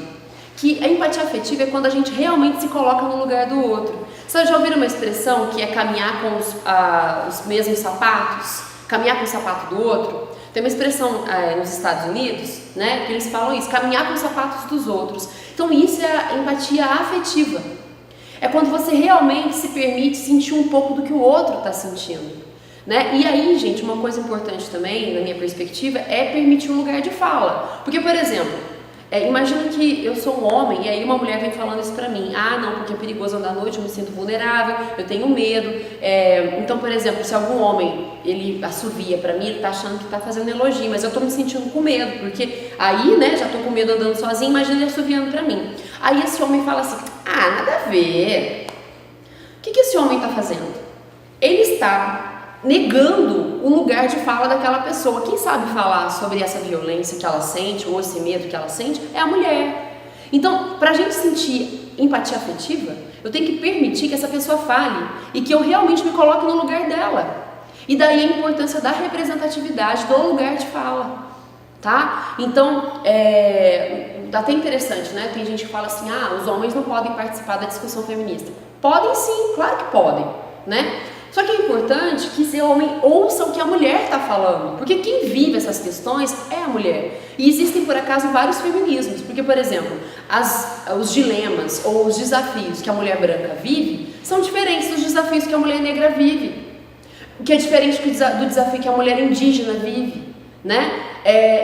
S2: Que a empatia afetiva é quando a gente realmente se coloca no lugar do outro. Vocês já ouviram uma expressão que é caminhar com os mesmos sapatos? Caminhar com o sapato do outro? Tem uma expressão nos Estados Unidos, né, que eles falam isso, caminhar com os sapatos dos outros. Então isso é a empatia afetiva. É quando você realmente se permite sentir um pouco do que o outro está sentindo, né? E aí, gente, uma coisa importante também, na minha perspectiva, é permitir um lugar de fala. Porque, por exemplo, imagina que eu sou um homem e aí uma mulher vem falando isso pra mim. Ah, não, porque é perigoso andar à noite, eu me sinto vulnerável, eu tenho medo. Então, por exemplo, se algum homem, ele assovia pra mim, ele tá achando que tá fazendo elogio, mas eu tô me sentindo com medo, porque aí, né, já tô com medo andando sozinho, imagina ele assoviando pra mim. Aí esse homem fala assim, nada a ver. O que esse homem tá fazendo? Ele está negando o lugar de fala daquela pessoa. Quem sabe falar sobre essa violência que ela sente ou esse medo que ela sente é a mulher. Então, para a gente sentir empatia afetiva, eu tenho que permitir que essa pessoa fale e que eu realmente me coloque no lugar dela. E daí a importância da representatividade do lugar de fala, tá? Então, até interessante, né? Tem gente que fala assim, os homens não podem participar da discussão feminista. Podem sim, claro que podem, né? Só que é importante que esse homem ouça o que a mulher está falando, porque quem vive essas questões é a mulher. E existem, por acaso, vários feminismos, porque, por exemplo, os dilemas ou os desafios que a mulher branca vive são diferentes dos desafios que a mulher negra vive, o que é diferente do desafio que a mulher indígena vive, né?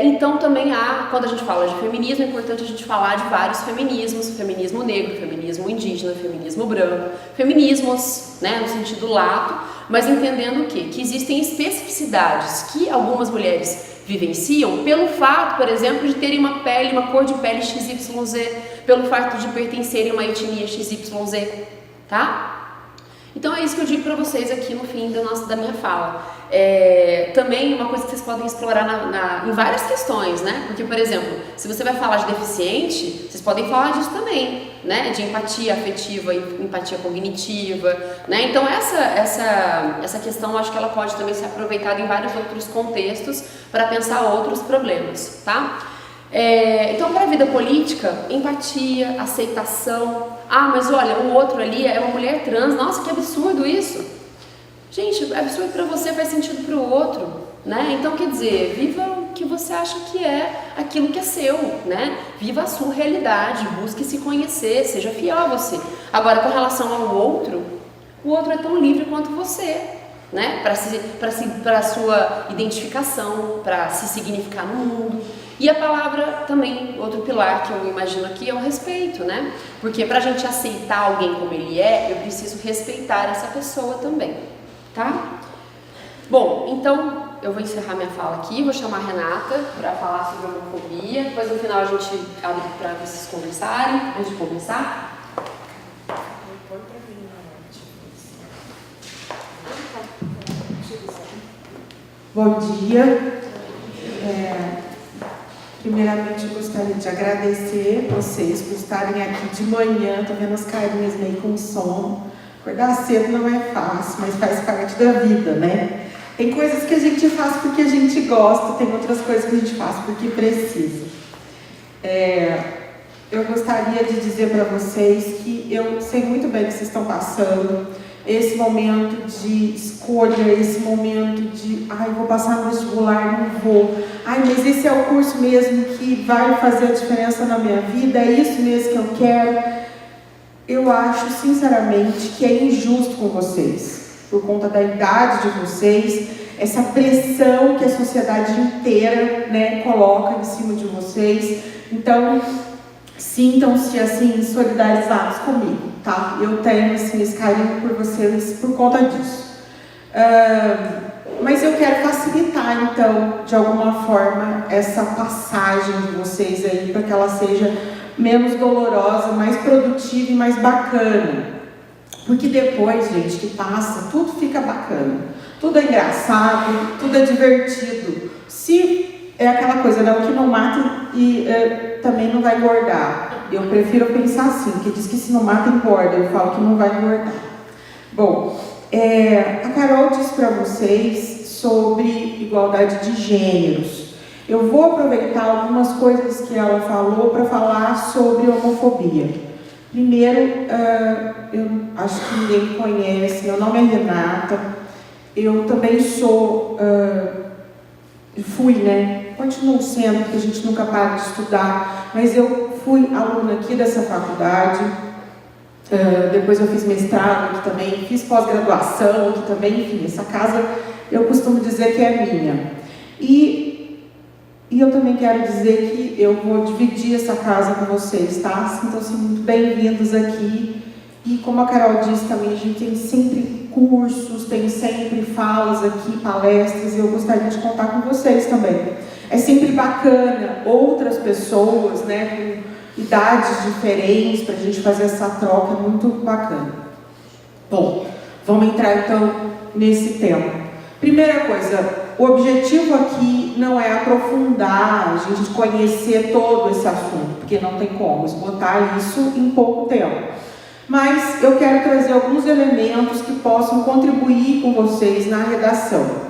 S2: Então também quando a gente fala de feminismo, é importante a gente falar de vários feminismos, feminismo negro, feminismo indígena, feminismo branco, feminismos, né, no sentido lato, mas entendendo o quê? Que existem especificidades que algumas mulheres vivenciam pelo fato, por exemplo, de terem uma cor de pele XYZ, pelo fato de pertencerem a uma etnia XYZ, tá? Então é isso que eu digo para vocês aqui no fim da minha fala. Também uma coisa que vocês podem explorar em várias questões, né? Porque, por exemplo, se você vai falar de deficiente, vocês podem falar disso também, né? De empatia afetiva e empatia cognitiva, né? Então essa questão, eu acho que ela pode também ser aproveitada em vários outros contextos para pensar outros problemas, tá? Então, para a vida política, empatia, aceitação. Mas olha, o outro ali é uma mulher trans. Nossa, que absurdo isso! Gente, absurdo para você faz sentido para o outro, né? Então, quer dizer, viva o que você acha que é aquilo que é seu, né? Viva a sua realidade, busque se conhecer, seja fiel a você. Agora, com relação ao outro, o outro é tão livre quanto você, né? Para a sua identificação, para se significar no mundo. E a palavra também, outro pilar que eu imagino aqui é o respeito, né? Porque pra gente aceitar alguém como ele eu preciso respeitar essa pessoa também, tá? Bom, então eu vou encerrar minha fala aqui, vou chamar a Renata para falar sobre a homofobia, depois no final a gente abre para vocês conversarem, antes de começar.
S1: Bom dia. Primeiramente, eu gostaria de agradecer vocês por estarem aqui de manhã. Estou vendo as carinhas meio com sono. Acordar cedo não é fácil, mas faz parte da vida, né? Tem coisas que a gente faz porque a gente gosta, tem outras coisas que a gente faz porque precisa. eu gostaria de dizer para vocês que eu sei muito bem o que vocês estão passando, esse momento de escolha, esse momento de, ai, vou passar no vestibular, não vou, ai, mas esse é o curso mesmo que vai fazer a diferença na minha vida, é isso mesmo que eu quero. Eu acho, sinceramente, que é injusto com vocês, por conta da idade de vocês, essa pressão que a sociedade inteira, né, coloca em cima de vocês. Então, sintam-se, assim, solidarizados comigo, tá? Eu tenho, assim, esse carinho por vocês por conta disso. Mas eu quero facilitar, então, de alguma forma, essa passagem de vocês aí, para que ela seja menos dolorosa, mais produtiva e mais bacana. Porque depois, gente, que passa, tudo fica bacana. Tudo é engraçado, tudo é divertido. Se é aquela coisa, né, o que não mata e também não vai engordar. Eu prefiro pensar assim, que diz que se não mata, engorda. Eu falo que não vai engordar. Bom, a Carol disse para vocês sobre igualdade de gêneros. Eu vou aproveitar algumas coisas que ela falou para falar sobre homofobia. Primeiro, eu acho que ninguém me conhece, meu nome é Renata, eu também fui, né? Continuo sendo, porque a gente nunca para de estudar, mas eu fui aluna aqui dessa faculdade, depois eu fiz mestrado aqui também, fiz pós-graduação aqui também, enfim, essa casa eu costumo dizer que é minha. E eu também quero dizer que eu vou dividir essa casa com vocês, tá? Sintam-se muito bem-vindos aqui. E como a Carol disse também, a gente tem sempre cursos, tem sempre falas aqui, palestras, e eu gostaria de contar com vocês também. É sempre bacana outras pessoas, né, com idades diferentes, para a gente fazer essa troca, é muito bacana. Bom, vamos entrar então nesse tema. Primeira coisa, o objetivo aqui não é aprofundar, a gente conhecer todo esse assunto, porque não tem como esgotar isso em pouco tempo. Mas eu quero trazer alguns elementos que possam contribuir com vocês na redação.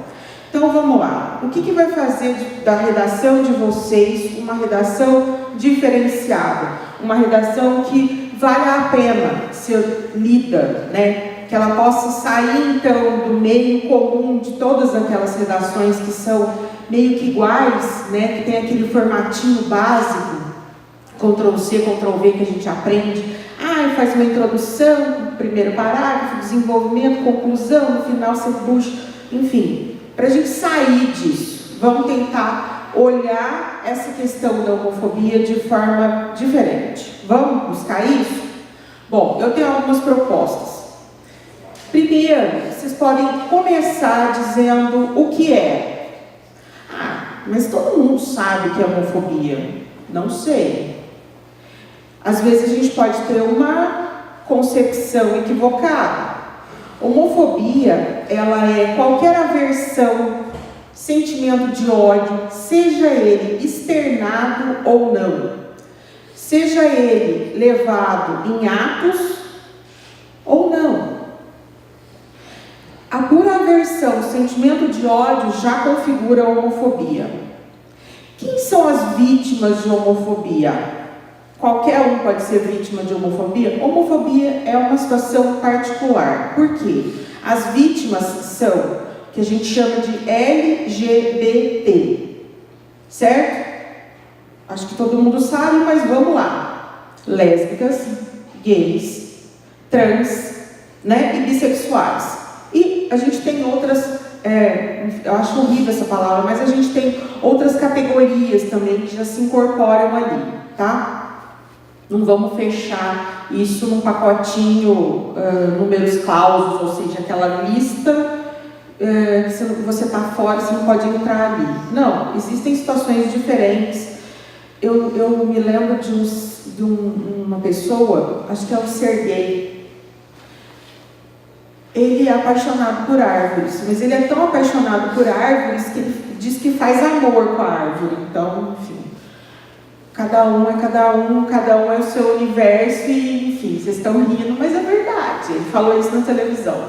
S1: Então vamos lá. O que vai fazer da redação de vocês uma redação diferenciada? Uma redação que vale a pena ser lida, né? Que ela possa sair, então, do meio comum de todas aquelas redações que são meio que iguais, né? Que tem aquele formatinho básico, Ctrl+C, Ctrl+V, que a gente aprende. Faz uma introdução, primeiro parágrafo, desenvolvimento, conclusão, no final você puxa, enfim. Para a gente sair disso, vamos tentar olhar essa questão da homofobia de forma diferente. Vamos buscar isso? Bom, eu tenho algumas propostas. Primeiro, vocês podem começar dizendo o que é. Mas todo mundo sabe o que é homofobia. Não sei. Às vezes a gente pode ter uma concepção equivocada. Homofobia, ela é qualquer aversão, sentimento de ódio, seja ele externado ou não. Seja ele levado em atos ou não. A pura aversão, sentimento de ódio já configura a homofobia. Quem são as vítimas de homofobia? Qualquer um pode ser vítima de homofobia? Homofobia é uma situação particular. Por quê? As vítimas são o que a gente chama de LGBT. Certo? Acho que todo mundo sabe, mas vamos lá. Lésbicas, gays, trans, né, e bissexuais. E a gente tem outras, eu acho horrível essa palavra, mas a gente tem outras categorias também que já se incorporam ali, tá? Não vamos fechar isso num pacotinho, números clausos, ou seja, aquela lista que se você está fora, você não pode entrar ali. Não, existem situações diferentes. Eu me lembro de uma pessoa, acho que é o Serguei. Ele é apaixonado por árvores, mas ele é tão apaixonado por árvores que ele diz que faz amor com a árvore. Então, enfim. Cada um é o seu universo e, enfim, vocês estão rindo, mas é verdade, ele falou isso na televisão.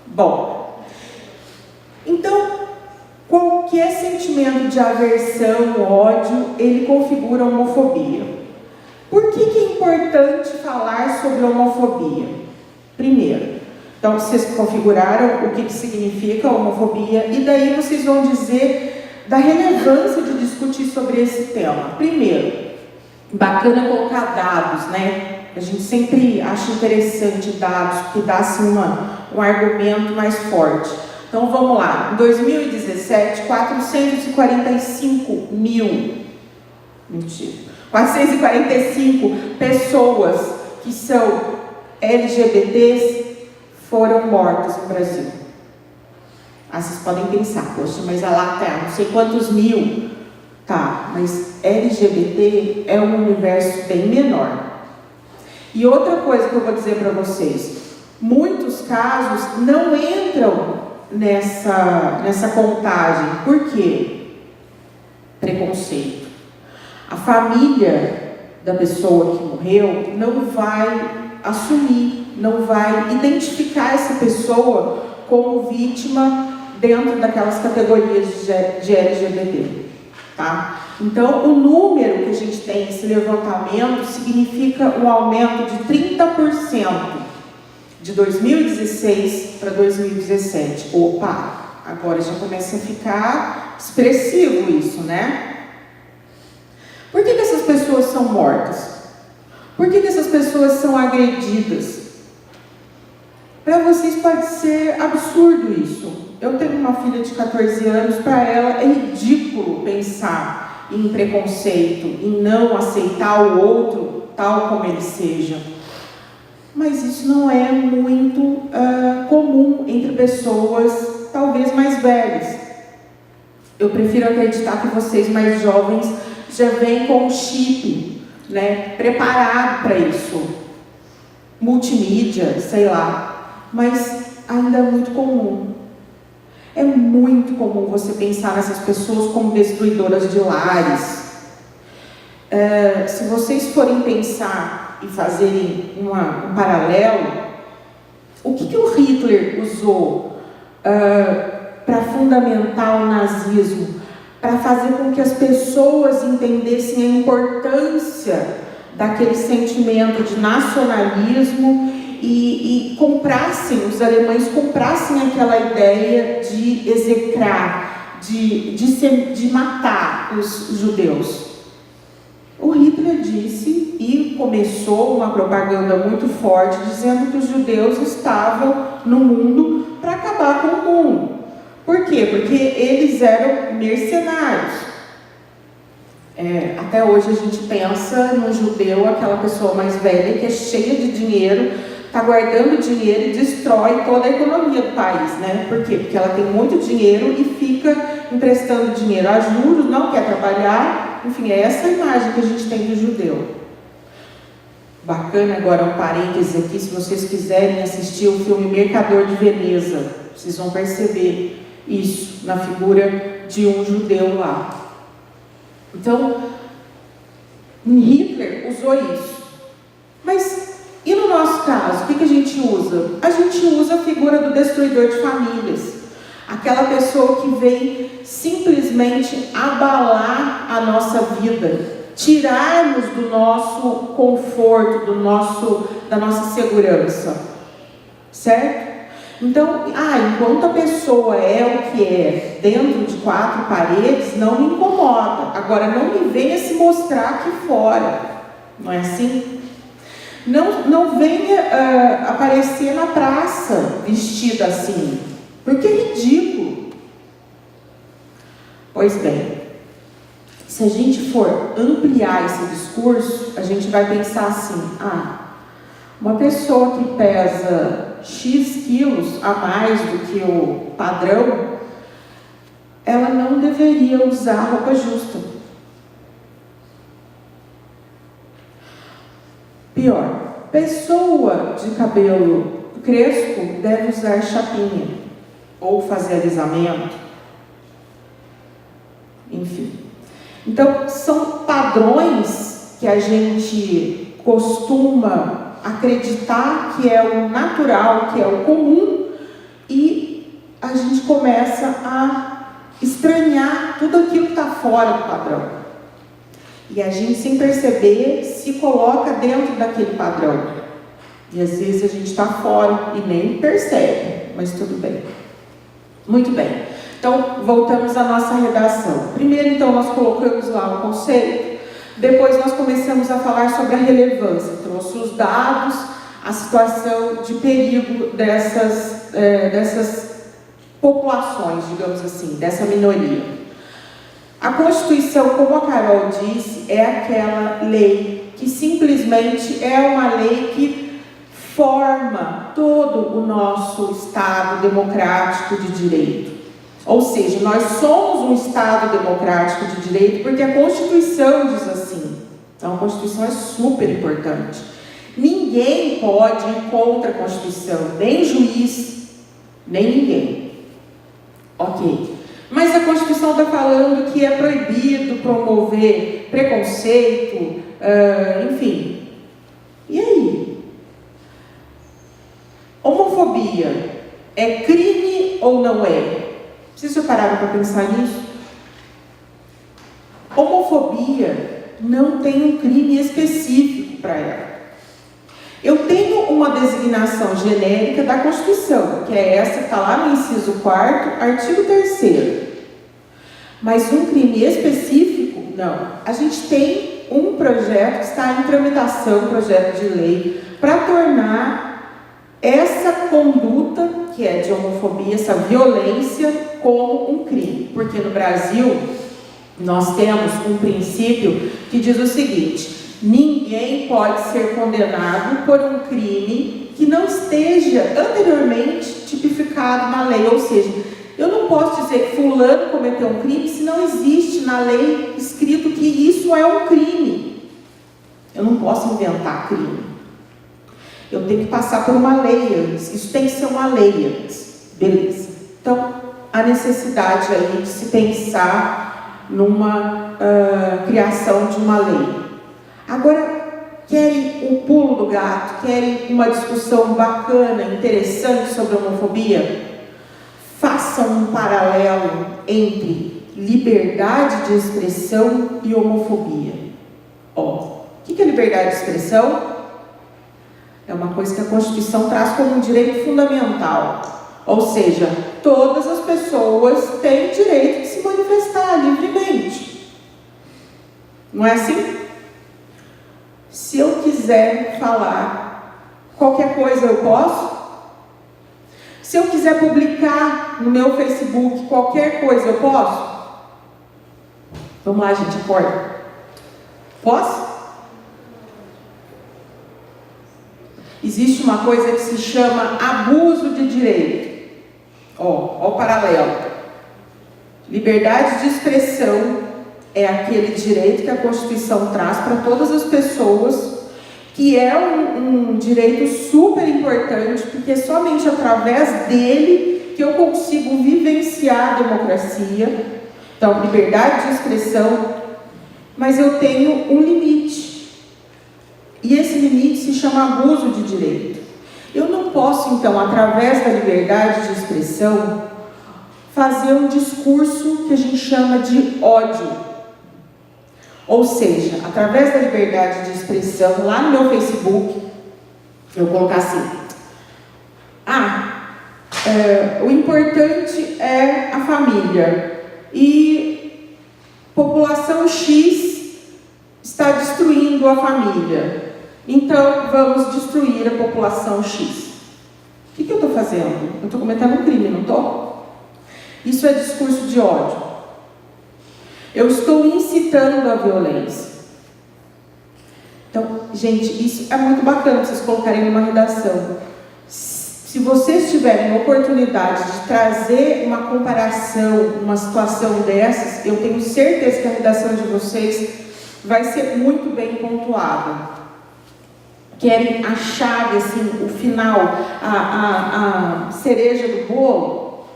S1: Bom, então, qualquer sentimento de aversão, ódio, ele configura a homofobia. Por que é importante falar sobre homofobia? Primeiro, então vocês configuraram o que significa homofobia e daí vocês vão dizer da relevância de discutir sobre esse tema. Primeiro, bacana colocar dados, né? A gente sempre acha interessante dados, porque dá assim um argumento mais forte. Então vamos lá, em 2017, 445 pessoas que são LGBTs foram mortas no Brasil. Ah, vocês podem pensar, poxa, mas lá tá, não sei quantos mil. Tá, mas LGBT é um universo bem menor. E outra coisa que eu vou dizer para vocês, muitos casos não entram nessa contagem. Por quê? Preconceito. A família da pessoa que morreu não vai assumir, não vai identificar essa pessoa como vítima dentro daquelas categorias de LGBT. Tá? Então, o número que a gente tem nesse levantamento significa um aumento de 30% de 2016 para 2017. Opa, agora já começa a ficar expressivo isso, né? Por que essas pessoas são mortas? Por que essas pessoas são agredidas? Para vocês pode ser absurdo isso. Eu tenho uma filha de 14 anos, para ela é ridículo pensar em preconceito, em não aceitar o outro tal como ele seja. Mas isso não é muito comum entre pessoas talvez mais velhas. Eu prefiro acreditar que vocês mais jovens já vêm com um chip, né, preparado para isso. Multimídia, sei lá. Mas ainda é muito comum. É muito comum você pensar nessas pessoas como destruidoras de lares. Se vocês forem pensar e fazerem um paralelo, o que o Hitler usou para fundamentar o nazismo? Para fazer com que as pessoas entendessem a importância daquele sentimento de nacionalismo e comprassem, os alemães comprassem aquela ideia de execrar, de matar os judeus. O Hitler disse e começou uma propaganda muito forte dizendo que os judeus estavam no mundo para acabar com o mundo. Por quê? Porque eles eram mercenários. Até hoje a gente pensa no judeu, aquela pessoa mais velha que é cheia de dinheiro, está guardando dinheiro e destrói toda a economia do país, né? Por quê? Porque ela tem muito dinheiro e fica emprestando dinheiro a juros, não quer trabalhar. Enfim, é essa a imagem que a gente tem do judeu. Bacana, agora um parênteses aqui, se vocês quiserem assistir o filme Mercador de Veneza, vocês vão perceber isso na figura de um judeu lá. Então, Hitler usou isso. Mas e no nosso caso, o que a gente usa? A gente usa a figura do destruidor de famílias. Aquela pessoa que vem simplesmente abalar a nossa vida, tirar-nos do nosso conforto, da nossa segurança. Certo? Então, enquanto a pessoa é o que é dentro de 4 paredes, não me incomoda. Agora, não me venha se mostrar aqui fora. Não é assim? Não venha aparecer na praça vestida assim, porque é ridículo. Pois bem, se a gente for ampliar esse discurso, a gente vai pensar assim: uma pessoa que pesa X quilos a mais do que o padrão, ela não deveria usar roupa justa. Pior, pessoa de cabelo crespo deve usar chapinha ou fazer alisamento. Enfim. Então, são padrões que a gente costuma acreditar que é o natural, que é o comum, e a gente começa a estranhar tudo aquilo que está fora do padrão. E a gente, sem perceber, se coloca dentro daquele padrão. E às vezes a gente está fora e nem percebe, mas tudo bem. Muito bem. Então, voltamos à nossa redação. Primeiro, então, nós colocamos lá o conceito. Depois, nós começamos a falar sobre a relevância. Trouxe os dados, a situação de perigo dessas populações, digamos assim, dessa minoria. A Constituição, como a Carol disse, é aquela lei que simplesmente é uma lei que forma todo o nosso Estado democrático de direito. Ou seja, nós somos um Estado democrático de direito porque a Constituição diz assim. Então, a Constituição é super importante. Ninguém pode ir contra a Constituição, nem juiz, nem ninguém. Ok. Mas a Constituição está falando que é proibido promover preconceito, enfim. E aí? Homofobia é crime ou não é? Vocês já pararam para pensar nisso? Homofobia não tem um crime específico para ela. Eu tenho uma designação genérica da Constituição, que é essa que está lá no inciso 4º, artigo 3º. Mas um crime específico, não. A gente tem um projeto que está em tramitação, um projeto de lei, para tornar essa conduta, que é de homofobia, essa violência, como um crime. Porque no Brasil, nós temos um princípio que diz o seguinte: ninguém pode ser condenado por um crime que não esteja anteriormente tipificado na lei. Ou seja, eu não posso dizer que fulano cometeu um crime se não existe na lei escrito que isso é um crime. Eu não posso inventar crime. Eu tenho que passar por uma lei antes. Isso tem que ser uma lei antes. Beleza. Então, a necessidade aí de se pensar numa criação de uma lei. Agora, querem o pulo do gato? Querem uma discussão bacana, interessante sobre a homofobia? Façam um paralelo entre liberdade de expressão e homofobia. O que é liberdade de expressão? É uma coisa que a Constituição traz como um direito fundamental. Ou seja, todas as pessoas têm direito de se manifestar livremente. Não é assim? Se eu quiser falar qualquer coisa, eu posso? Se eu quiser publicar no meu Facebook qualquer coisa, eu posso? Vamos lá, gente, acorda. Posso? Existe uma coisa que se chama abuso de direito. Ó o paralelo. Liberdade de expressão é aquele direito que a Constituição traz para todas as pessoas, que é um direito super importante, porque é somente através dele que eu consigo vivenciar a democracia. Então, liberdade de expressão, mas eu tenho um limite. E esse limite se chama abuso de direito. Eu não posso, então, através da liberdade de expressão, fazer um discurso que a gente chama de ódio. Ou seja, através da liberdade de expressão, lá no meu Facebook, eu vou colocar assim: o importante é a família. E população X está destruindo a família. Então, vamos destruir a população X. O que eu estou fazendo? Eu estou cometendo um crime, não estou? Isso é discurso de ódio. Eu estou incitando a violência. Então, gente, isso é muito bacana vocês colocarem numa redação. Se vocês tiverem a oportunidade de trazer uma comparação, uma situação dessas, eu tenho certeza que a redação de vocês vai ser muito bem pontuada. Querem a chave, assim, o final, a cereja do bolo?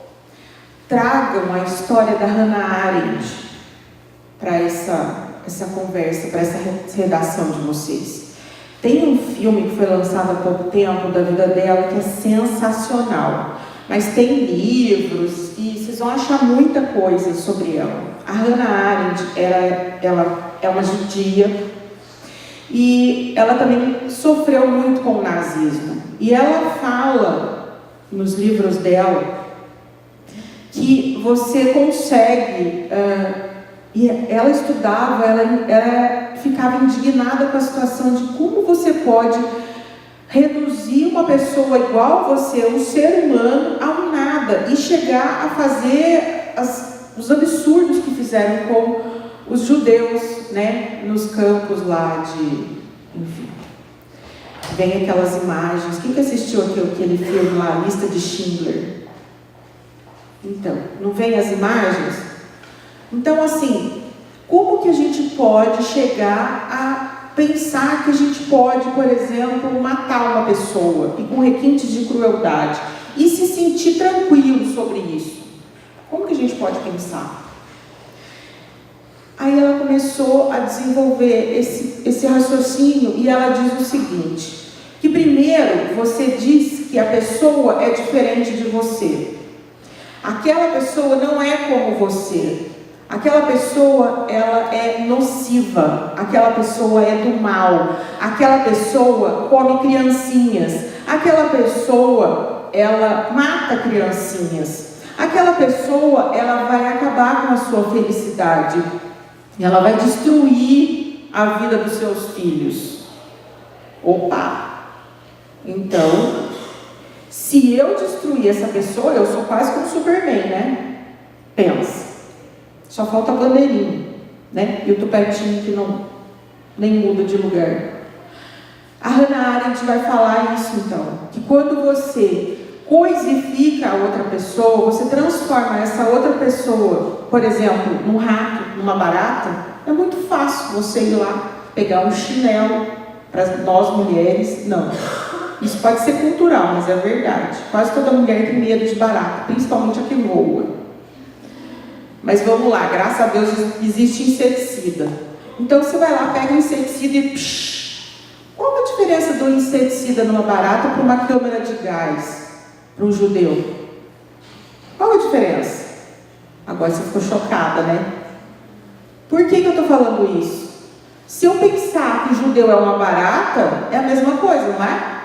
S1: Tragam a história da Hannah Arendt para essa conversa, para essa redação de vocês. Tem um filme que foi lançado há pouco tempo da vida dela que é sensacional, mas tem livros e vocês vão achar muita coisa sobre ela. A Hannah Arendt, ela é uma judia, e ela também sofreu muito com o nazismo. E ela fala nos livros dela que você consegue, e ela estudava, ela ficava indignada com a situação de como você pode reduzir uma pessoa igual a você, um ser humano, ao nada, e chegar a fazer os absurdos que fizeram com os judeus, né, nos campos lá enfim. Vem aquelas imagens. Quem que assistiu aquele filme lá, A Lista de Schindler? Então, não vem as imagens? Então, assim, como que a gente pode chegar a pensar que a gente pode, por exemplo, matar uma pessoa e com requintes de crueldade e se sentir tranquilo sobre isso? Como que a gente pode pensar? Aí ela começou a desenvolver esse raciocínio e ela diz o seguinte, que primeiro você diz que a pessoa é diferente de você. Aquela pessoa não é como você. Aquela pessoa, ela é nociva. Aquela pessoa é do mal. Aquela pessoa come criancinhas. Aquela pessoa, ela mata criancinhas. Aquela pessoa, ela vai acabar com a sua felicidade. Ela vai destruir a vida dos seus filhos. Opa! Então, se eu destruir essa pessoa, eu sou quase como Superman, né? Pensa. Só falta a bandeirinha, né? E o tupetinho que nem muda de lugar. A Hannah Arendt vai falar isso, então. Que quando você coisifica a outra pessoa, você transforma essa outra pessoa, por exemplo, num rato, numa barata, é muito fácil você ir lá, pegar um chinelo, para nós mulheres, não. Isso pode ser cultural, mas é verdade. Quase toda mulher tem medo de barata, principalmente a que voa. Mas vamos lá, graças a Deus existe inseticida. Então você vai lá, pega o inseticida e... Qual a diferença do inseticida numa barata para uma câmara de gás? Para um judeu? Qual a diferença? Agora você ficou chocada, né? Por que eu estou falando isso? Se eu pensar que o judeu é uma barata, é a mesma coisa, não é?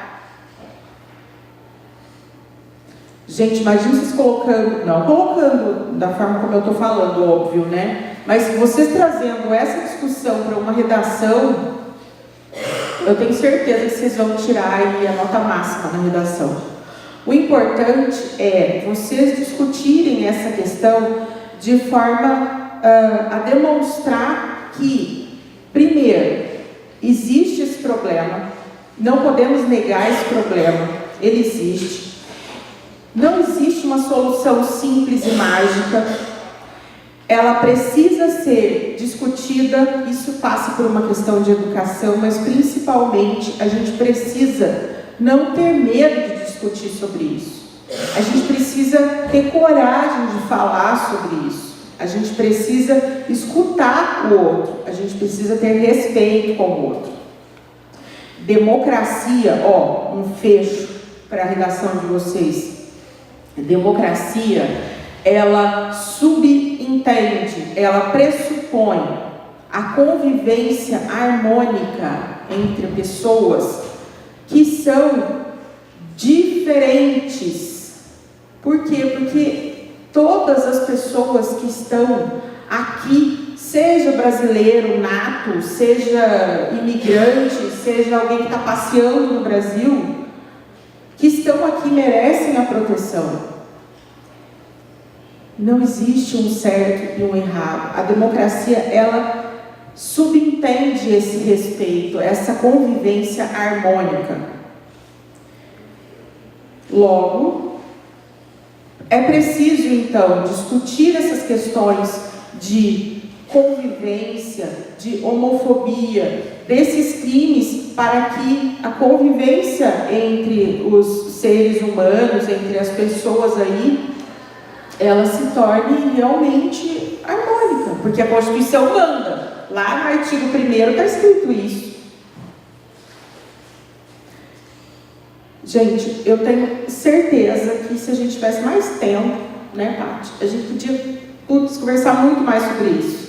S1: Gente, imagina vocês colocando da forma como eu estou falando, óbvio, né? Mas vocês trazendo essa discussão para uma redação, eu tenho certeza que vocês vão tirar aí a nota máxima na redação. O importante é vocês discutirem essa questão de forma a demonstrar que, primeiro, existe esse problema, não podemos negar esse problema, ele existe. Não existe uma solução simples e mágica, ela precisa ser discutida, isso passa por uma questão de educação, mas principalmente a gente precisa não ter medo de discutir sobre isso. A gente precisa ter coragem de falar sobre isso. A gente precisa escutar o outro, a gente precisa ter respeito com o outro. Democracia, um fecho para a redação de vocês. Democracia, ela subentende, ela pressupõe a convivência harmônica entre pessoas que são diferentes. Por quê? Porque todas as pessoas que estão aqui, seja brasileiro nato, seja imigrante, seja alguém que está passeando no Brasil, que estão aqui merecem a proteção. Não existe um certo e um errado. A democracia, ela subentende esse respeito, essa convivência harmônica. Logo, é preciso, então, discutir essas questões de convivência, de homofobia, desses crimes, para que a convivência entre os seres humanos, entre as pessoas aí, ela se torne realmente harmônica, porque a Constituição manda. Lá no artigo 1º está escrito isso. Gente, eu tenho certeza que se a gente tivesse mais tempo, né, Paty, a gente podia conversar muito mais sobre isso.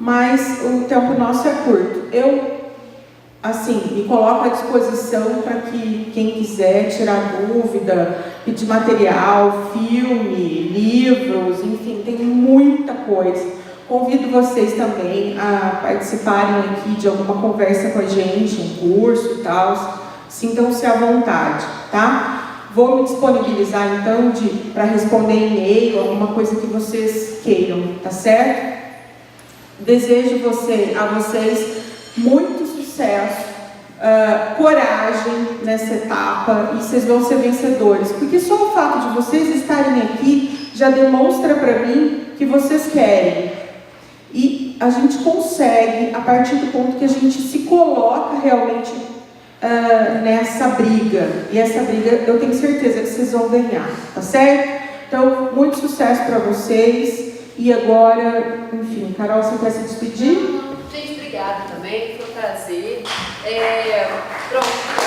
S1: mas o tempo nosso é curto. Eu, assim, me coloco à disposição para que quem quiser tirar dúvida, pedir material, filme, livros, enfim, tem muita coisa. Convido vocês também a participarem aqui de alguma conversa com a gente, um curso e tal. Sintam-se à vontade, tá? Vou me disponibilizar então para responder e-mail, alguma coisa que vocês queiram, tá certo? Desejo a vocês muito sucesso, coragem nessa etapa, e vocês vão ser vencedores, porque só o fato de vocês estarem aqui já demonstra para mim que vocês querem. E a gente consegue a partir do ponto que a gente se coloca realmente nessa briga. E essa briga eu tenho certeza que vocês vão ganhar, tá certo? Então, muito sucesso para vocês. E agora, enfim, Carol, você quer se despedir?
S2: Gente, obrigada também, foi um prazer. Pronto.